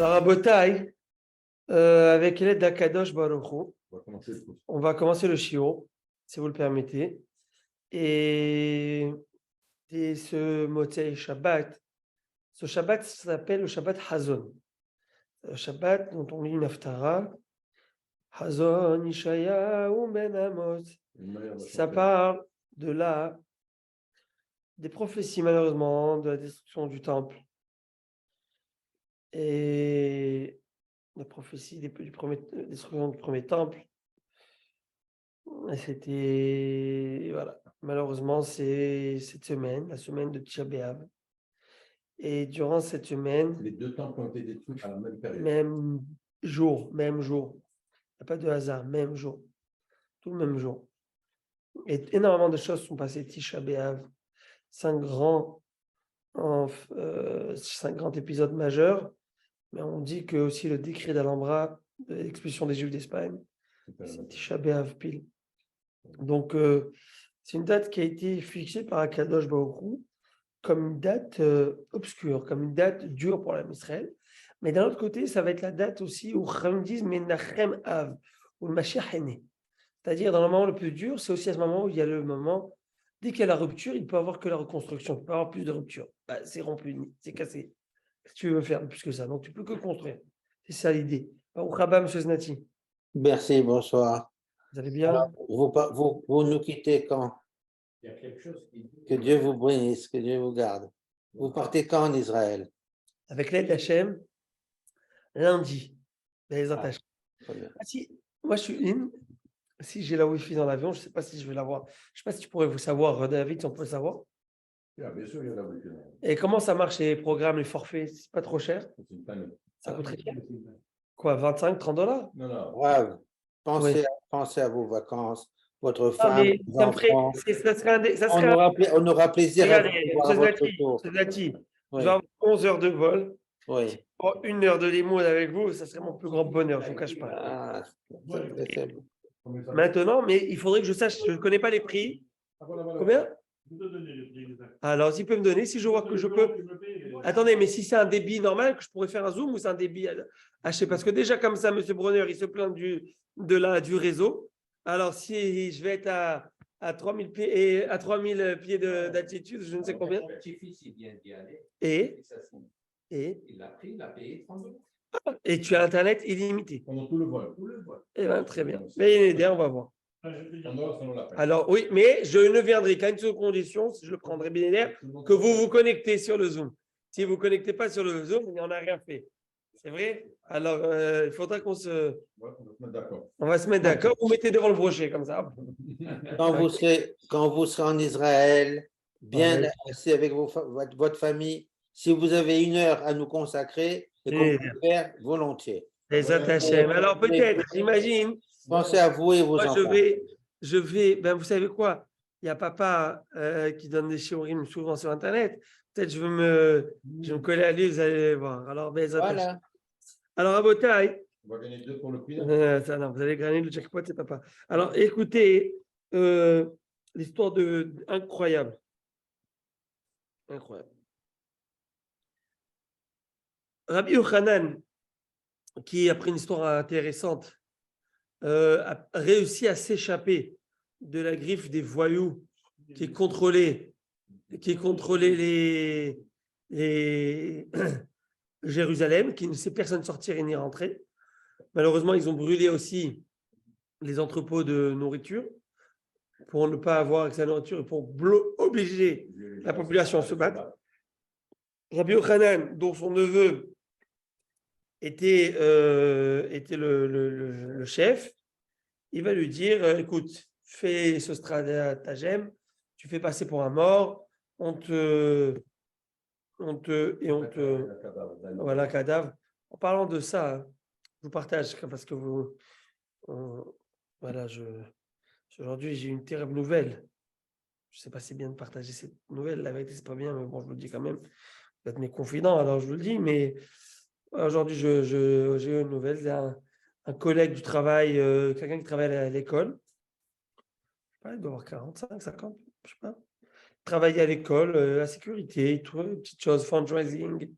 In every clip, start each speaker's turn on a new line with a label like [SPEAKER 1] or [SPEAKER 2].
[SPEAKER 1] Alors, à Botaï, avec l'aide d'Akadosh Baruch Hu, on va commencer le shiur, si vous le permettez. Et ce Motzei Shabbat, ce Shabbat s'appelle le Shabbat Hazon. Le Shabbat dont on lit une Haftara, Hazon Ishayahu Ben Amos. Ça parle des prophéties, malheureusement, de la destruction du temple. Et la prophétie destruction du premier temple. C'était, voilà, malheureusement, c'est cette semaine, la semaine de Tisha B'Av. Et durant cette semaine,
[SPEAKER 2] les deux temples ont été détruits à la même période.
[SPEAKER 1] Même jour. Il n'y a pas de hasard, même jour. Tout le même jour. Et énormément de choses sont passées. Tisha B'Av, 5 grands épisodes majeurs. Mais on dit que aussi le décret d'Alhambra, de l'expulsion des Juifs d'Espagne, c'est Tisha B'Av pile. Donc, c'est une date qui a été fixée par Akadosh Baruch Hu comme une date obscure, comme une date dure pour l'Israël. Israël. Mais d'un autre côté, ça va être la date aussi où Chachamim disent Menachem Av, où le Mashiach est né. C'est-à-dire, dans le moment le plus dur, c'est aussi à ce moment où il y a le moment, dès qu'il y a la rupture, il peut y avoir que la reconstruction, il peut y avoir plus de rupture. Bah, c'est rompu, c'est cassé. Qu'est-ce que tu veux faire plus que ça? Donc, tu peux que construire. C'est ça l'idée. Au Rabba, M. Znati.
[SPEAKER 3] Merci, bonsoir.
[SPEAKER 1] Vous allez bien?
[SPEAKER 3] Alors, vous nous quittez quand?
[SPEAKER 2] Il y a quelque chose qui dit...
[SPEAKER 3] Que Dieu vous bénisse, que Dieu vous garde. Vous partez quand en Israël?
[SPEAKER 1] Avec l'aide d'Hachem, lundi. Les
[SPEAKER 3] Très bien.
[SPEAKER 1] si, moi, je suis in. Si j'ai la Wi-Fi dans l'avion, je ne sais pas si je vais l'avoir. Je ne sais pas si tu pourrais vous savoir, David, si on peut le savoir.
[SPEAKER 2] Bien sûr, il y a la Wi-Fi.
[SPEAKER 1] Et comment ça marche les programmes, les forfaits? C'est pas trop cher?
[SPEAKER 2] C'est une famille.
[SPEAKER 1] Ça coûte cher? Quoi, 25, 30 $?
[SPEAKER 2] Non.
[SPEAKER 3] Bravo.
[SPEAKER 1] Oui.
[SPEAKER 3] Pensez à vos vacances, votre
[SPEAKER 1] Non,
[SPEAKER 3] femme,
[SPEAKER 1] mais
[SPEAKER 3] vos
[SPEAKER 1] ça me ferait.
[SPEAKER 3] enfants.
[SPEAKER 1] Ça serait
[SPEAKER 3] On aura plaisir à vous
[SPEAKER 1] Regardez,
[SPEAKER 3] voir à votre tour.
[SPEAKER 1] c'est Zati. Je
[SPEAKER 3] Oui.
[SPEAKER 1] vais avoir 11 heures de vol.
[SPEAKER 3] Oui.
[SPEAKER 1] Pour 1 heure de limousine avec vous, ça serait mon plus grand bonheur, je ne vous cache pas.
[SPEAKER 3] Ah, c'est très beau.
[SPEAKER 1] Maintenant, mais il faudrait que je sache, je ne connais pas les prix. Combien? Alors, s'il peut me donner, si je vois que je peux. Attendez, mais si c'est un débit normal, que je pourrais faire un zoom ou c'est un débit haché? Parce que déjà, comme ça, M. Bronner, il se plaint du réseau. Alors, si je vais être à 3000 pieds, et à 3000 pieds d'altitude, je ne sais combien.
[SPEAKER 4] Mon petit-fils, il vient d'y aller.
[SPEAKER 1] Et
[SPEAKER 4] il l'a pris, il a payé 30 euros.
[SPEAKER 1] Et tu as Internet illimité.
[SPEAKER 2] Pendant tout le vol.
[SPEAKER 1] Eh bien, très bien. Mais il est aidé, on va voir.
[SPEAKER 2] Selon la peine.
[SPEAKER 1] Alors, oui, mais je ne viendrai qu'à une seule condition, si je le prendrai bien, que vous vous connectez sur le Zoom. Si vous ne vous connectez pas sur le Zoom, il n'y en a rien fait. C'est vrai? Alors, il faudra qu'on se...
[SPEAKER 2] Ouais, on va se mettre d'accord.
[SPEAKER 1] On va se mettre d'accord. Vous mettez devant le brochet, comme ça.
[SPEAKER 3] Quand vous serez en Israël, bien
[SPEAKER 1] Ouais.
[SPEAKER 3] assis avec votre famille, si vous avez 1 heure à nous consacrer, et qu'on peut le faire volontiers.
[SPEAKER 1] Les Hachem. Alors, peut-être, j'imagine...
[SPEAKER 3] Pensez à vous et vos
[SPEAKER 1] Moi,
[SPEAKER 3] enfants.
[SPEAKER 1] je vais, ben, vous savez quoi? Il y a papa qui donne des shiurim souvent sur Internet. Peut-être je vais me coller à lui, vous allez voir. Alors, ben,
[SPEAKER 3] Voilà.
[SPEAKER 1] alors à Botaï,
[SPEAKER 2] On va gagner 2 pour le prix.
[SPEAKER 1] ça, non, vous allez gagner le jackpot, c'est papa. Alors, écoutez, l'histoire incroyable. Incroyable. Rabbi Yochanan, qui a pris une histoire intéressante, a réussi à s'échapper de la griffe des voyous qui contrôlaient les Jérusalem, qui ne laissaient personne sortir et ni rentrer. Malheureusement, ils ont brûlé aussi les entrepôts de nourriture pour ne pas avoir accès à la nourriture et pour obliger la population à se battre. Rabbi Yochanan, dont son neveu était le chef, il va lui dire, écoute, fais ce stratagème, tu fais passer pour un mort, voilà, cadavre. En parlant de ça, je vous partage, parce que voilà, aujourd'hui, j'ai une terrible nouvelle. Je ne sais pas si c'est bien de partager cette nouvelle, la vérité, c'est pas bien, mais bon, je vous le dis quand même. Vous êtes mes confidents, alors je vous le dis, mais aujourd'hui, j'ai une nouvelle. C'est un collègue du travail, quelqu'un qui travaille à l'école. Je sais pas, il doit avoir 45, 50, je sais pas. Travailler à l'école, la sécurité, tout, petites choses, fundraising.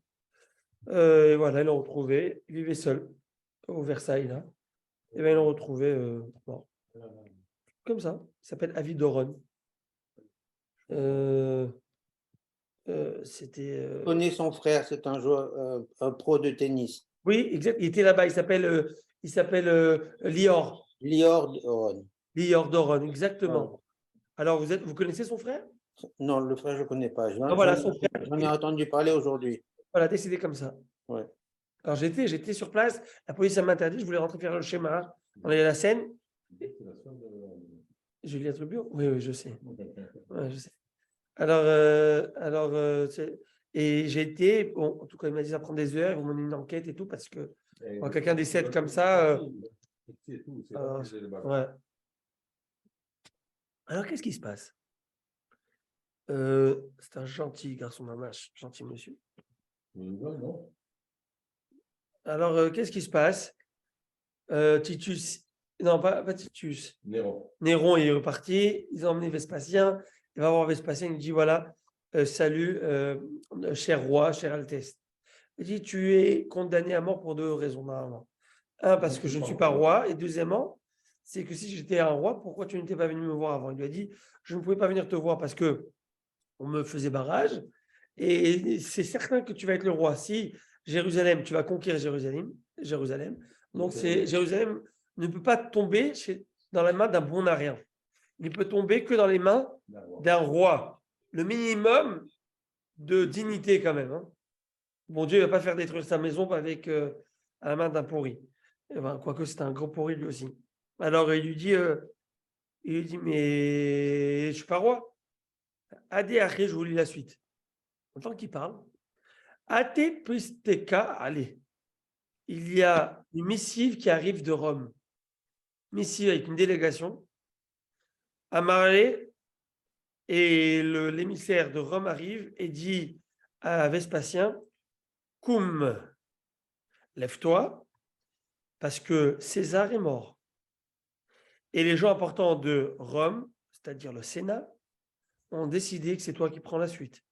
[SPEAKER 1] Et voilà, ils l'ont retrouvé. Il vivait seul au Versailles, là. Et bien, ils l'ont retrouvé mort. Comme ça. Il s'appelle Avi Doron. C'était.
[SPEAKER 3] Je connais son frère, c'est un joueur, un pro de tennis.
[SPEAKER 1] Oui, exact. Il était là-bas. Il s'appelle Lior.
[SPEAKER 3] Lior Doron.
[SPEAKER 1] Lior Doron, exactement. Alors, vous connaissez son frère?
[SPEAKER 3] Non, le frère, je ne connais pas.
[SPEAKER 1] Ah, voilà, son frère.
[SPEAKER 3] J'en ai entendu parler aujourd'hui.
[SPEAKER 1] Voilà, décidé comme ça.
[SPEAKER 3] Ouais.
[SPEAKER 1] Alors, j'étais sur place. La police m'a interdit. Je voulais rentrer faire le schéma. On est à la Seine. Julia Trubio? Oui, oui, je sais. Ouais, je sais. Et j'ai été, bon, en tout cas, il m'a dit ça prend des heures, ils vont mener une enquête et tout, parce que quand quelqu'un décède comme ça. Ouais. Alors, qu'est-ce qui se passe? C'est un gentil garçon mamache, gentil monsieur. Alors, qu'est-ce qui se passe? Titus, non, pas Titus. Néron est reparti, ils ont emmené Vespasien. Il va voir Vespasien, il dit voilà, salut, cher roi, cher Altesse. Il dit tu es condamné à mort pour deux raisons, normalement. Un, parce que je ne suis pas roi, et deuxièmement, c'est que si j'étais un roi, pourquoi tu n'étais pas venu me voir avant? Il lui a dit je ne pouvais pas venir te voir parce que on me faisait barrage, et c'est certain que tu vas être le roi. Si Jérusalem, tu vas conquérir Jérusalem. Donc Jérusalem ne peut pas tomber dans la main d'un bon à rien. Il peut tomber que dans les mains d'un roi. Le minimum de dignité quand même. Hein. Bon Dieu ne va pas faire détruire sa maison avec à la main d'un pourri. Eh ben, quoique c'est un gros pourri lui aussi. Alors il lui dit, mais je ne suis pas roi. Adé Aché, je vous lis la suite. En tant qu'il parle, Ate Pisteka, allez. Il y a une missive qui arrive de Rome. Missive avec une délégation. Amaré et l'émissaire de Rome arrive et dit à Vespasien, Koum, lève-toi, parce que César est mort. Et les gens importants de Rome, c'est-à-dire le Sénat, ont décidé que c'est toi qui prends la suite.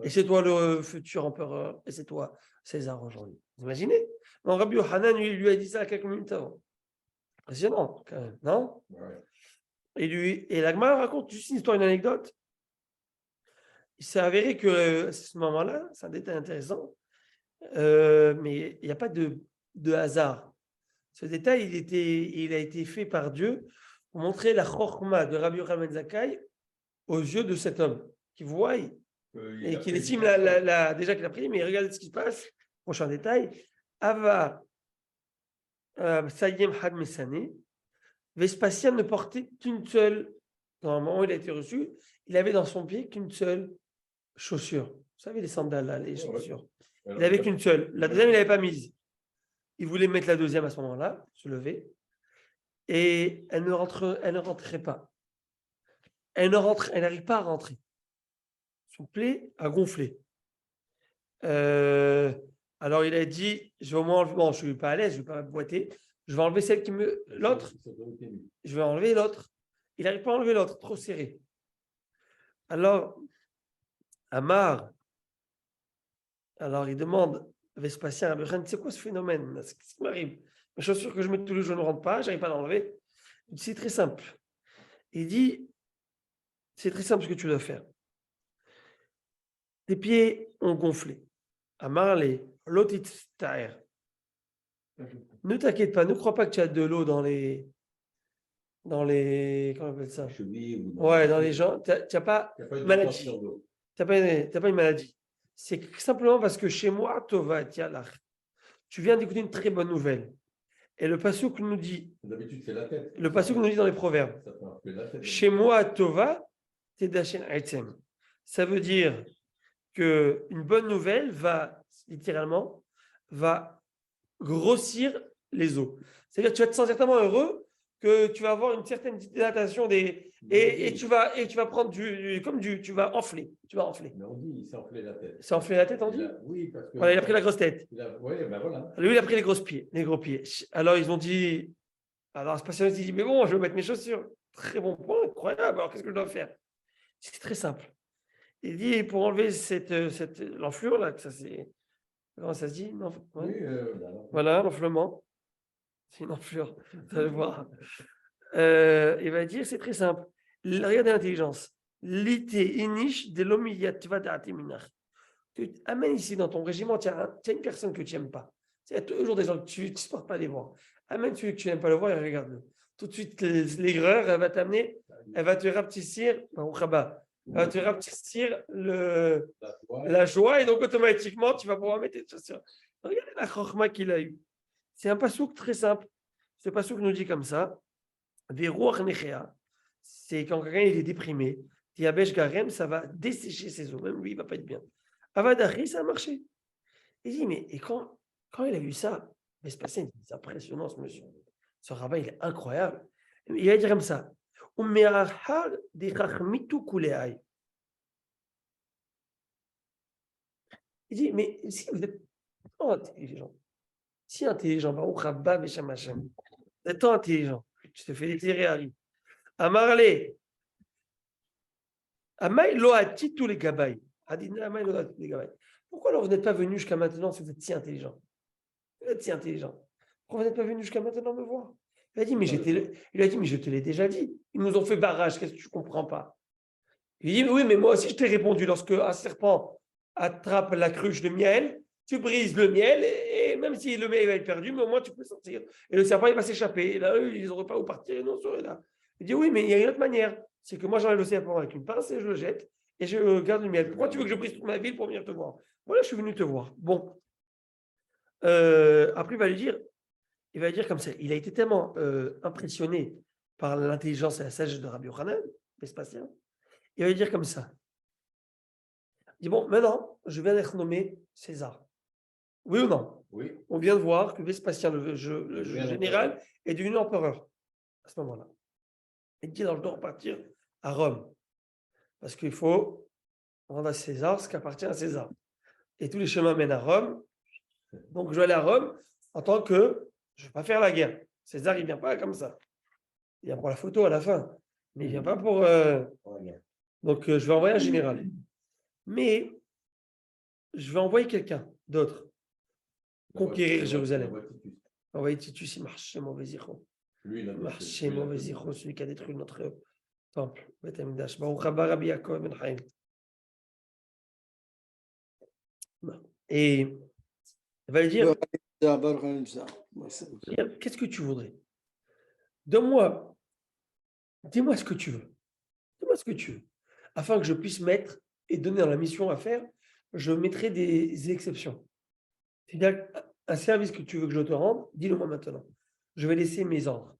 [SPEAKER 1] Et c'est toi le futur empereur, et c'est toi César aujourd'hui. Vous imaginez? Non, Rabbi Yohanan lui a dit ça quelques minutes avant. Impressionnant, quand même, non?
[SPEAKER 2] Ouais.
[SPEAKER 1] Et la Gemara raconte juste une histoire, une anecdote. Il s'est avéré que à ce moment-là, c'est un détail intéressant, mais il n'y a pas de hasard. Ce détail, il a été fait par Dieu pour montrer la chorma de Rabbi Yochanan ben Zakkai aux yeux de cet homme qui voit et qui estime déjà qu'il a prié, mais regarde ce qui se passe. Prochain détail. Ava Sayem Had Mesane. Vespasien ne portait qu'une seule, dans le moment où il a été reçu, il avait dans son pied qu'une seule chaussure. Vous savez, les sandales, là, les chaussures. Il n'avait qu'une seule. La deuxième, il n'avait pas mise. Il voulait mettre la deuxième à ce moment-là, se lever, et elle ne rentrait pas. Elle n'arrive pas à rentrer. Son plaie a gonflé. Alors il a dit, je vais au moins enlever, bon, je ne suis pas à l'aise, je ne vais pas boiter, je vais enlever celle qui me... L'autre, je vais enlever l'autre. Il n'arrive pas à enlever l'autre, trop serré. Alors, Amar, alors il demande à Vespasien, c'est quoi ce phénomène? Qu'est-ce qui m'arrive? Mes chaussures que je mets tous les jours ne rentrent pas, je n'arrive pas à l'enlever. Il dit, c'est très simple. Il dit, c'est très simple ce que tu dois faire. Tes pieds ont gonflé. Amar, l'autre, ne t'inquiète pas, ne crois pas que tu as de l'eau dans les comment on appelle ça? Ouais, dans les gens. Tu n'as pas de maladie. Tu n'as pas une maladie. C'est simplement parce que chez moi, Tova, tu viens d'écouter une très bonne nouvelle. Et le passouk nous dit, le passouk nous dit dans les proverbes, chez moi, Tova, Tedashen Aitzem. Ça veut dire qu'une bonne nouvelle va, littéralement, va grossir les os. C'est-à-dire que tu vas te sentir tellement heureux que tu vas avoir une certaine dilatation et tu vas prendre tu vas enfler.
[SPEAKER 2] Mais on dit, il s'est enflé la tête.
[SPEAKER 1] C'est enflé la tête, on dit?
[SPEAKER 2] Oui, parce que...
[SPEAKER 1] Voilà, il a pris la grosse tête.
[SPEAKER 2] Oui, ben voilà.
[SPEAKER 1] Lui, il a pris les gros pieds. Alors, ils ont dit... Alors, ce patient, il dit, mais bon, je vais mettre mes chaussures. Très bon point, incroyable. Alors, qu'est-ce que je dois faire? C'est très simple. Il dit, pour enlever l'enflure, là, que ça c'est. Comment ça se dit? Non, ouais.
[SPEAKER 2] Oui,
[SPEAKER 1] Voilà, l'enflement. C'est une enflure, vous allez voir. Il va dire, c'est très simple. Regardez l'intelligence. Lite inish de l'omiyatva da'atiminach. Tu amènes ici dans ton régiment, tu as une personne que tu n'aimes pas. Il y a toujours des gens que tu ne supportes pas les voir. Amène celui que tu n'aimes pas le voir et regarde-le. Tout de suite, l'aigreur, elle va t'amener, elle va te rapetissir, elle va te rapetissir la joie et donc automatiquement, tu vas pouvoir mettre tes chaussures. Regardez la chokhma qu'il a eue. C'est un pasouk très simple. Ce pasouk nous dit comme ça. Veruach nechea, c'est quand quelqu'un il est déprimé. Tiabesh garem, ça va dessécher ses os. Même lui, il ne va pas être bien. Avadachi, ça a marché. Il dit, mais et quand il a vu ça, Vespasien, c'est impressionnant ce monsieur. Ce rabbin, il est incroyable. Il va dire comme ça. Il dit, mais si vous êtes tant intelligent, si intelligent, vous êtes tant intelligent, tu te fais désirer, Harry. Amarle, Amaï loati tous les gabaïs. Pourquoi alors vous n'êtes pas venu jusqu'à maintenant si vous êtes si intelligent? Vous êtes si intelligent. Pourquoi vous n'êtes pas venu jusqu'à maintenant me voir? Il a dit, mais je te l'ai déjà dit. Ils nous ont fait barrage, qu'est-ce que tu ne comprends pas? Il dit, oui, mais moi aussi je t'ai répondu. Lorsque un serpent attrape la cruche de miel, tu brises le miel, et même si le miel va être perdu, mais au moins tu peux sortir. Et le serpent, il va s'échapper. Et là, eux, ils n'auraient pas où partir, ils n'en seraient là. Il dit, oui, mais il y a une autre manière. C'est que moi, j'enlève le serpent avec une pince et je le jette, et je garde le miel. Pourquoi tu veux que je brise toute ma ville pour venir te voir? Voilà, je suis venu te voir. Bon. Après, il va dire comme ça. Il a été tellement impressionné par l'intelligence et la sagesse de Rabbi Yochanan, Vespasien. Il va dire comme ça. Il dit, bon, maintenant, je viens d'être nommé César. Oui ou non?
[SPEAKER 2] Oui.
[SPEAKER 1] On vient de voir que Vespasien, le général, est devenu empereur à ce moment-là. Il dit, alors je dois repartir à Rome. Parce qu'il faut rendre à César ce qui appartient à César. Et tous les chemins mènent à Rome. Donc, je vais aller à Rome en tant que je ne vais pas faire la guerre. César, il ne vient pas comme ça. Il vient pour la photo à la fin. Mais il ne vient pas pour. Donc, je vais envoyer un général. Mais je vais envoyer quelqu'un d'autre conquérir Jérusalem. Envoyer Titus, il marche chez mauvais Zichro. Marché mauvais Zichro, celui qui a détruit notre temple. Beth Amikdash. Baruch haba Rabbi Yaakov ben Chaim. Et il va lui dire, qu'est-ce que tu voudrais? Dis-moi ce que tu veux. Dis-moi ce que tu veux. Afin que je puisse mettre et donner dans la mission à faire, je mettrai des exceptions. C'est-à-dire, un service que tu veux que je te rende, dis-le moi maintenant. Je vais laisser mes ordres.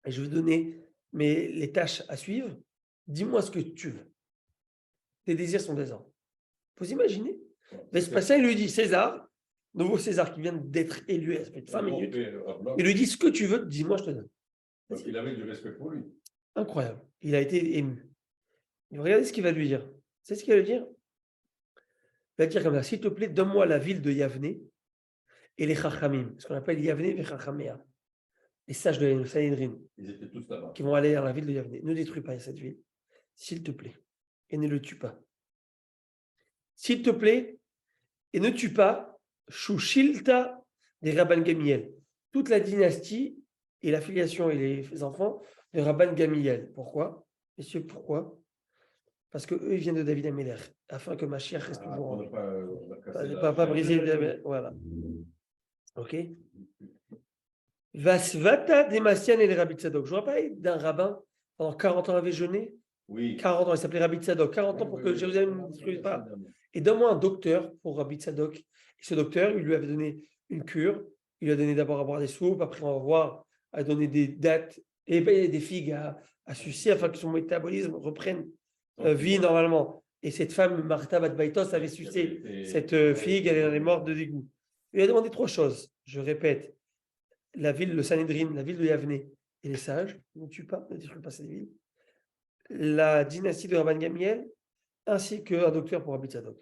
[SPEAKER 1] Et je vais donner les tâches à suivre. Dis-moi ce que tu veux. Tes désirs sont des ordres. Vous imaginez? Vespasien, il lui dit, César, nouveau César qui vient d'être élu, ça fait 5 minutes. Il lui dit, ce que tu veux, dis-moi, je te donne.
[SPEAKER 2] Donc il avait du respect pour lui.
[SPEAKER 1] Incroyable. Il a été ému. Regardez ce qu'il va lui dire. C'est ce qu'il va lui dire? Il va dire comme ça, s'il te plaît, donne-moi la ville de Yavne et les Chachamim, ce qu'on appelle Yavne et Chachamea, les sages de la Sanhedrin,
[SPEAKER 2] Ils étaient tous là-bas.
[SPEAKER 1] Qui vont aller dans la ville de Yavne. Ne détruis pas cette ville, s'il te plaît, et ne le tue pas. S'il te plaît, et ne tue pas Shushilta des Rabban Gamiel, toute la dynastie et la filiation et les enfants de Rabban Gamiel. Pourquoi? Messieurs, pourquoi? Parce qu'eux, ils viennent de David Améler, afin que Mashiach reste toujours en vie. Pas briser le... Voilà. Ok. Vasvata Demasian et les Rabbi Tzadok. Je vous rappelle d'un rabbin, pendant 40 ans, avait jeûné.
[SPEAKER 2] Oui.
[SPEAKER 1] 40 ans, il s'appelait Rabbi Tzadok. 40 ans pour que Jérusalem ne détruise pas. Et donne-moi un docteur pour Rabbi Tzadok. Et ce docteur, il lui avait donné une cure. Il lui a donné d'abord à boire des soupes, après on va voir, à donner des dattes et des figues à sucer afin que son métabolisme reprenne vie normalement. Et cette femme, Martha Bat Baitos, avait sucé cette figue, elle est morte de dégoût. Il a demandé 3 choses. Je répète, la ville, le Sanhedrin, la ville de Yavne et les sages, ne tuent pas, ne détruisent pas cette ville. La dynastie de Rabban Gamiel, ainsi qu'un docteur pour Rabbi Tzadok.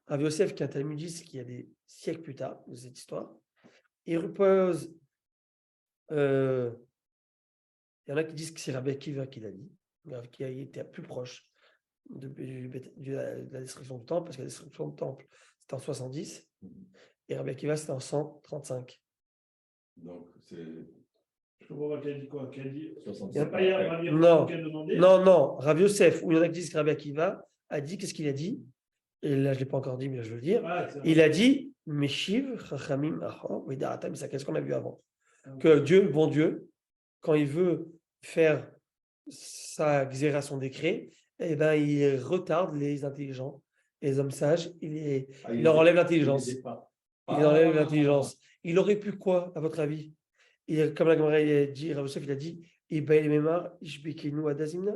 [SPEAKER 1] Rav Yosef, qui est un talmudiste qui a des siècles plus tard de cette histoire, il repose. Il y en a qui disent que c'est Rabbi Akiva qui l'a dit, qui a été plus proche de la destruction du temple, parce que la destruction du temple, c'était en 70, et Rabbi Akiva, c'était en 135.
[SPEAKER 2] Donc, c'est
[SPEAKER 5] Je comprends pas qu'elle dit quoi. Qu'elle dit.
[SPEAKER 2] 65.
[SPEAKER 5] C'est pas hier Rabbi
[SPEAKER 1] Non.
[SPEAKER 5] Yochanan qui a demandé.
[SPEAKER 1] Non, Rav Yosef, ou il y en a qui disent que Rabbi Akiva a dit, qu'est-ce qu'il a dit? Et là, je ne l'ai pas encore dit, mais là, je veux le dire.
[SPEAKER 5] Ah, c'est vrai.
[SPEAKER 1] Il a dit, Meshiv, Chachamim, Achor, Vedaratam, ça, qu'est-ce qu'on a vu avant? Que Dieu, le bon Dieu, quand il veut faire sa xéra, son décret, eh ben, il retarde les intelligents, les hommes sages, il leur enlève l'intelligence. Il enlève l'intelligence. Il aurait pu quoi, à votre avis? Comme la Gemara dit, Rav Yosef, il a dit, Ibaïl Memar, Ishbekinu Adazimna,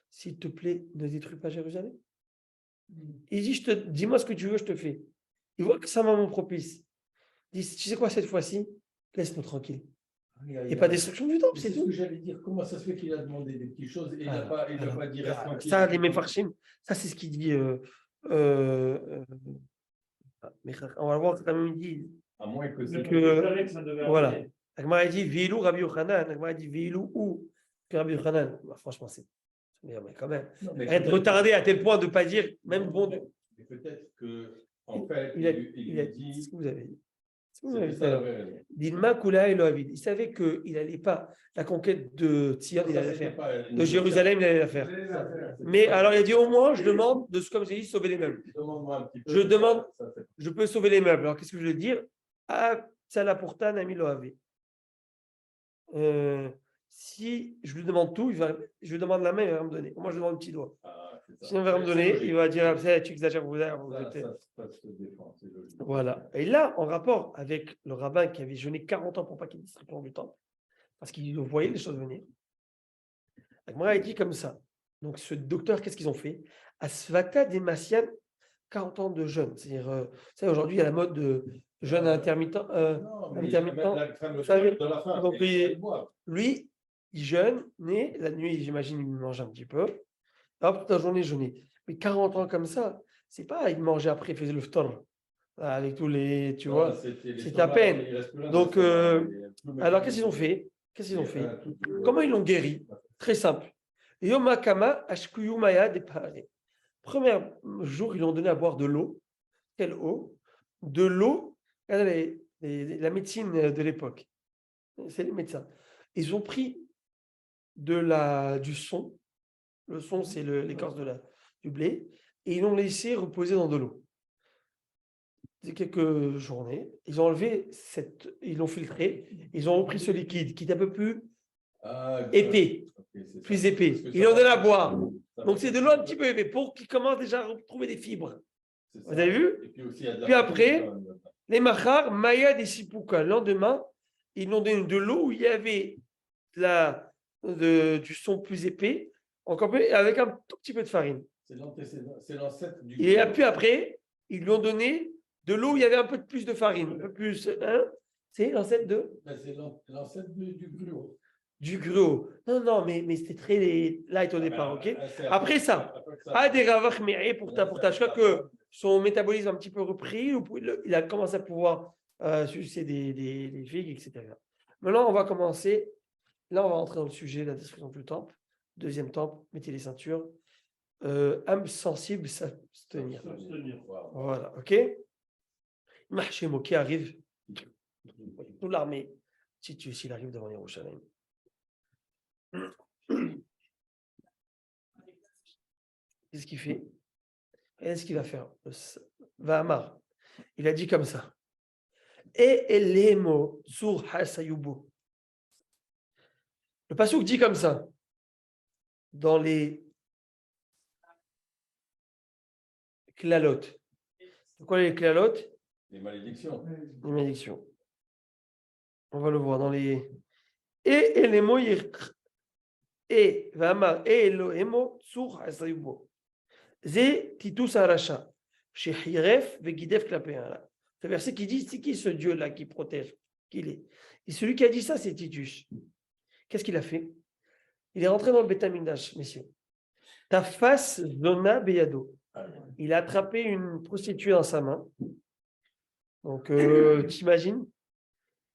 [SPEAKER 1] s'il te plaît, ne détruis pas Jérusalem. Il dit, dis-moi ce que tu veux, je te fais. Il voit que ça m'a mon propice. Il dit, tu sais quoi, cette fois-ci, laisse-nous tranquille. Il n'y a pas de destruction du temple, c'est
[SPEAKER 2] C'est ce
[SPEAKER 1] tout.
[SPEAKER 2] que j'allais dire. Comment ça se fait qu'il a demandé des petites choses et il n'a pas dit reste tranquille.
[SPEAKER 1] Ça, les Mefarshim, ça, c'est ce qu'il dit. Mais on va voir quand même, il dit.
[SPEAKER 2] À moins que
[SPEAKER 5] Mais
[SPEAKER 2] c'est.
[SPEAKER 5] je savais que ça devait
[SPEAKER 1] Voilà.
[SPEAKER 5] arriver.
[SPEAKER 1] Agmara dit, Vilou Rabbi Yochanan. Agmara dit, Vilou ou que Rabbi Yochanan. Bah, franchement, c'est. Mais quand même.
[SPEAKER 2] Non, mais
[SPEAKER 1] Être
[SPEAKER 2] peut-être-
[SPEAKER 1] retardé à tel point de ne pas dire, même bon Dieu.
[SPEAKER 2] Mais peut-être que, en fait,
[SPEAKER 1] Il a
[SPEAKER 2] dit.
[SPEAKER 1] dit ce que vous avez dit. Ce que vous
[SPEAKER 2] C'était
[SPEAKER 1] avez dit.
[SPEAKER 2] ça la vraie raison.
[SPEAKER 1] Dilma Kula et Loavid. Il savait qu'il n'allait pas, la conquête de Tzion, il allait la faire. De Jérusalem, il allait la faire. Mais alors, il a dit au moins, je demande, comme j'ai dit, sauver les meubles.
[SPEAKER 2] Demande-moi un petit peu.
[SPEAKER 1] Je demande-
[SPEAKER 2] Ça fait-
[SPEAKER 1] Je peux sauver les meubles. Alors, qu'est-ce que je veux dire? Ah, Tsalaporta Nami Loavé. Si je lui demande tout, je lui demande la main, il va me donner. Moi, je demande un petit doigt.
[SPEAKER 2] Ah, c'est ça.
[SPEAKER 1] Sinon, il va me
[SPEAKER 2] C'est
[SPEAKER 1] donner,
[SPEAKER 2] logique.
[SPEAKER 1] il va dire, ah, tu exagères, vous
[SPEAKER 2] Ça se défend, c'est logique.
[SPEAKER 1] Voilà. Et là, en rapport avec le rabbin qui avait jeûné 40 ans pour pas qu'il y ait destruction du temple, parce qu'il voyait les choses venir, moi, il dit comme ça. Donc, ce docteur, qu'est-ce qu'ils ont fait? Asvata Demasian, 40 ans de jeûne. C'est-à-dire, vous savez, aujourd'hui, il y a la mode de jeûne intermittent.
[SPEAKER 2] Non, mais
[SPEAKER 1] intermittent.
[SPEAKER 2] la crème
[SPEAKER 1] Vous savez,
[SPEAKER 2] de la fin.
[SPEAKER 1] donc,
[SPEAKER 2] et
[SPEAKER 1] il-
[SPEAKER 2] boire.
[SPEAKER 1] Lui, il jeûne, mais la nuit, j'imagine, il mange un petit peu. Hop, toute la journée, jeûner. Mais 40 ans comme ça, c'est pas, il mangeait après, il faisait le ftor. Avec tous les, tu
[SPEAKER 2] Non,
[SPEAKER 1] vois.
[SPEAKER 2] c'était
[SPEAKER 1] c'était à peine.
[SPEAKER 2] il reste plus là,
[SPEAKER 1] Donc,
[SPEAKER 2] l'estomac,
[SPEAKER 1] alors, qu'est-ce qu'ils ont fait? Qu'est-ce qu'ils ont fait? Comment ils l'ont guéri?
[SPEAKER 2] fait?
[SPEAKER 1] Très simple. Yomakama ashkuyumaya depare. Premier jour, ils l'ont donné à boire de l'eau. Quelle eau? De l'eau. Regardez la médecine de l'époque. C'est les médecins. Ils ont pris du son. Le son, c'est l'écorce du blé. Et ils l'ont laissé reposer dans de l'eau. Quelques journées. Ils ont enlevé ils l'ont filtré. Ils ont repris ce liquide qui est un peu plus épais. Plus épais. Ils l'ont donné à boire. Donc, c'est de l'eau un petit peu épais pour qu'ils commencent déjà à retrouver des fibres. Vous avez vu?
[SPEAKER 2] Et puis, aussi, il y a de la
[SPEAKER 1] Puis après,
[SPEAKER 2] protéine.
[SPEAKER 1] Les machar, Maya des Sipuka. Le lendemain, ils l'ont donné de l'eau où il y avait du son plus épais, encore plus, avec un tout petit peu de farine.
[SPEAKER 2] C'est l'antécédent, c'est l'ancêtre du.
[SPEAKER 1] Et puis après, ils lui ont donné de l'eau où il y avait un peu plus de farine. Un peu plus. Hein? C'est l'ancêtre
[SPEAKER 2] Ben, c'est l'ancêtre du gruau.
[SPEAKER 1] du gruau. Non, mais c'était très light au départ, ok?
[SPEAKER 2] C'est
[SPEAKER 1] Après ça, Ah, des ravach me'é pour ta je crois que son métabolisme a un petit peu repris, il a commencé à pouvoir sucer des figues, etc. Maintenant, on va commencer. Là, on va rentrer dans le sujet, la destruction du temple. Deuxième temple, mettez les ceintures. Âme sensible, s'abstenir. Voilà, ok? Mahshemo qui arrive, toute l'armée, Titus, il arrive devant Yerushalayim. Qu'est-ce qu'il fait? Qu'est-ce qu'il va faire? Va'amar. Il a dit comme ça. Et elemo sur hasayubo. Le passouk dit comme ça. Dans les klalotes. C'est quoi les klalotes?
[SPEAKER 2] Les malédictions.
[SPEAKER 1] Les malédictions. On va le voir dans les. Et elemo et va'amar et elohemo sur hasayubo. Zé Titus Aracha, chez Hiref Vegidef Klapéa. Ce verset qui dit c'est qui ce Dieu-là qui protège? Qui il est? Et celui qui a dit ça, c'est Titus. Qu'est-ce qu'il a fait? Il est rentré dans le Beth Amikdash, messieurs. Ta face Zona Beyado. Il a attrapé une prostituée dans sa main. Donc, t'imagines?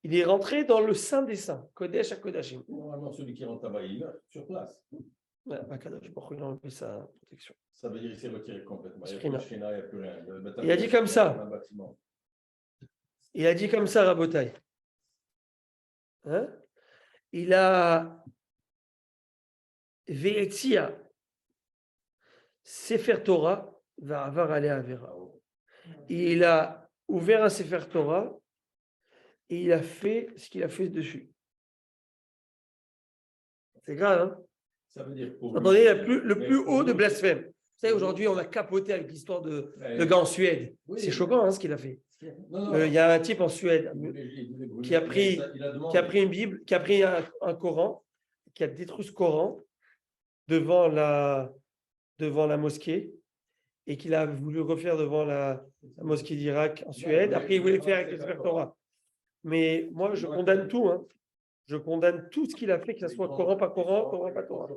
[SPEAKER 1] Il est rentré dans le Saint des Saints, Kodesh à Kodashim.
[SPEAKER 2] Normalement, celui qui rentre là-bas, il est sur place.
[SPEAKER 1] Ouais, Kadosh Baruch Hu, il a enlevé sa protection.
[SPEAKER 2] Ça veut dire qu'il s'est retiré complètement. Il n'y a
[SPEAKER 1] Shrina.
[SPEAKER 2] plus de Shrina, il n'y a plus rien.
[SPEAKER 1] Il a dit comme ça.
[SPEAKER 2] Un bâtiment.
[SPEAKER 1] Il a dit comme ça, Rabotai. Hein? Il a Ve'etzia Sefer Torah va avoir aller à Vera. Il a ouvert un Sefer Torah et il a fait ce qu'il a fait dessus. C'est grave, hein?
[SPEAKER 2] Ça veut dire pour
[SPEAKER 1] Attendez,
[SPEAKER 2] lui,
[SPEAKER 1] le plus haut de blasphème. Vous savez, aujourd'hui, on a capoté avec l'histoire de gars en Suède.
[SPEAKER 2] Oui.
[SPEAKER 1] C'est choquant, hein, ce qu'il a fait.
[SPEAKER 2] Non,
[SPEAKER 1] Il y a un type en Suède qui a pris,
[SPEAKER 2] demandé.
[SPEAKER 1] qui a pris une Bible, qui a pris un Coran, qui a détruit ce Coran devant la mosquée et qu'il a voulu refaire devant la mosquée d'Irak en Suède. Après, il voulait le faire avec le Sefer Torah. Mais moi, je condamne tout. Hein. Je condamne tout ce qu'il a fait, que ce soit Coran, pas Coran, Coran, pas Coran.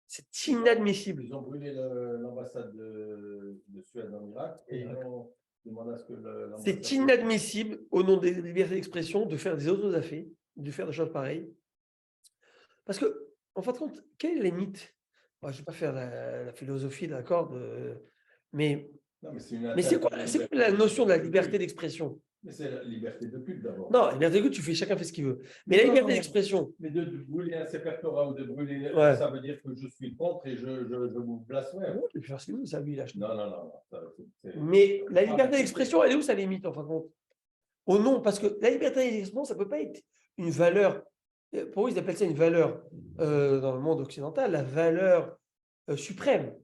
[SPEAKER 1] C'est inadmissible.
[SPEAKER 2] Ils ont brûlé l'ambassade de Suède en Irak et ils ont demandé à ce que l'ambassade.
[SPEAKER 1] C'est inadmissible, au nom des libertés d'expression, de faire des autres affaires, de faire des choses pareilles. Parce que, en fin de compte, quelle est la limite? Je ne vais pas faire la philosophie, d'accord, mais c'est quoi la notion de la liberté d'expression?
[SPEAKER 2] Mais c'est la liberté de culte d'abord.
[SPEAKER 1] Non, la liberté de culte, chacun fait ce qu'il veut. Mais la liberté d'expression.
[SPEAKER 2] Mais de brûler un Sefer Torah ou de brûler, ça veut dire que je suis contre et je vous blasphème.
[SPEAKER 1] Il peut faire ce qu'il veut, ça lui, il a acheté.
[SPEAKER 2] Non.
[SPEAKER 1] Mais la liberté d'expression, elle est où sa limite, en fin de compte? Au nom, parce que la liberté d'expression, ça ne peut pas être une valeur. Pour eux, ils appellent ça une valeur dans le monde occidental, la valeur suprême.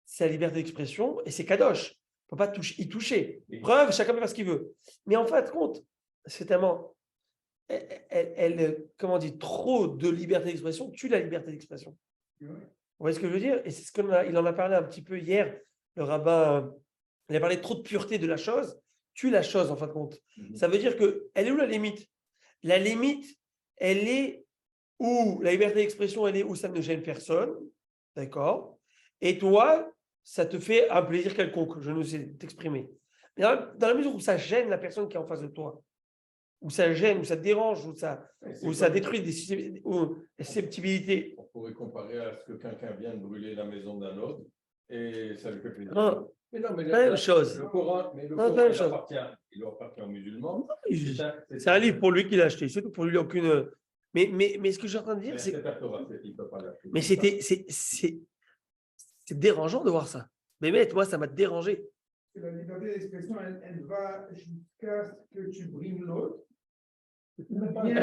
[SPEAKER 1] C'est la liberté d'expression et c'est kadosh. On ne peut pas y toucher. Preuve, chacun peut faire ce qu'il veut. Mais en fin de compte, c'est tellement. Comment on dit, trop de liberté d'expression tue la liberté d'expression. Vous voyez ce que je veux dire? Et c'est ce qu'il en a parlé un petit peu hier, le rabbin. Il a parlé trop de pureté de la chose, tue la chose en fin de compte. Ça veut dire qu'elle est où la limite? La limite, elle est où la liberté d'expression, elle est où ça ne gêne personne. D'accord? Et toi, ça te fait un plaisir quelconque, je ne sais t'exprimer. Mais dans la mesure où ça gêne la personne qui est en face de toi, où ça gêne, où ça te dérange, où ça détruit des susceptibilité.
[SPEAKER 2] On pourrait comparer à ce que quelqu'un vienne brûler la maison d'un autre et ça lui fait plaisir.
[SPEAKER 1] Non,
[SPEAKER 2] mais non, mais
[SPEAKER 1] pas la même chose.
[SPEAKER 2] Le Coran, il appartient aux musulmans.
[SPEAKER 1] C'est un livre pour lui qu'il a acheté, c'est tout, pour lui, il n'y a aucune. Mais ce que je suis en train de dire, c'est. Mais c'est dérangeant de voir ça. Mais moi, ça m'a dérangé.
[SPEAKER 6] La liberté d'expression, elle va jusqu'à ce que tu brimes l'autre. Non, mais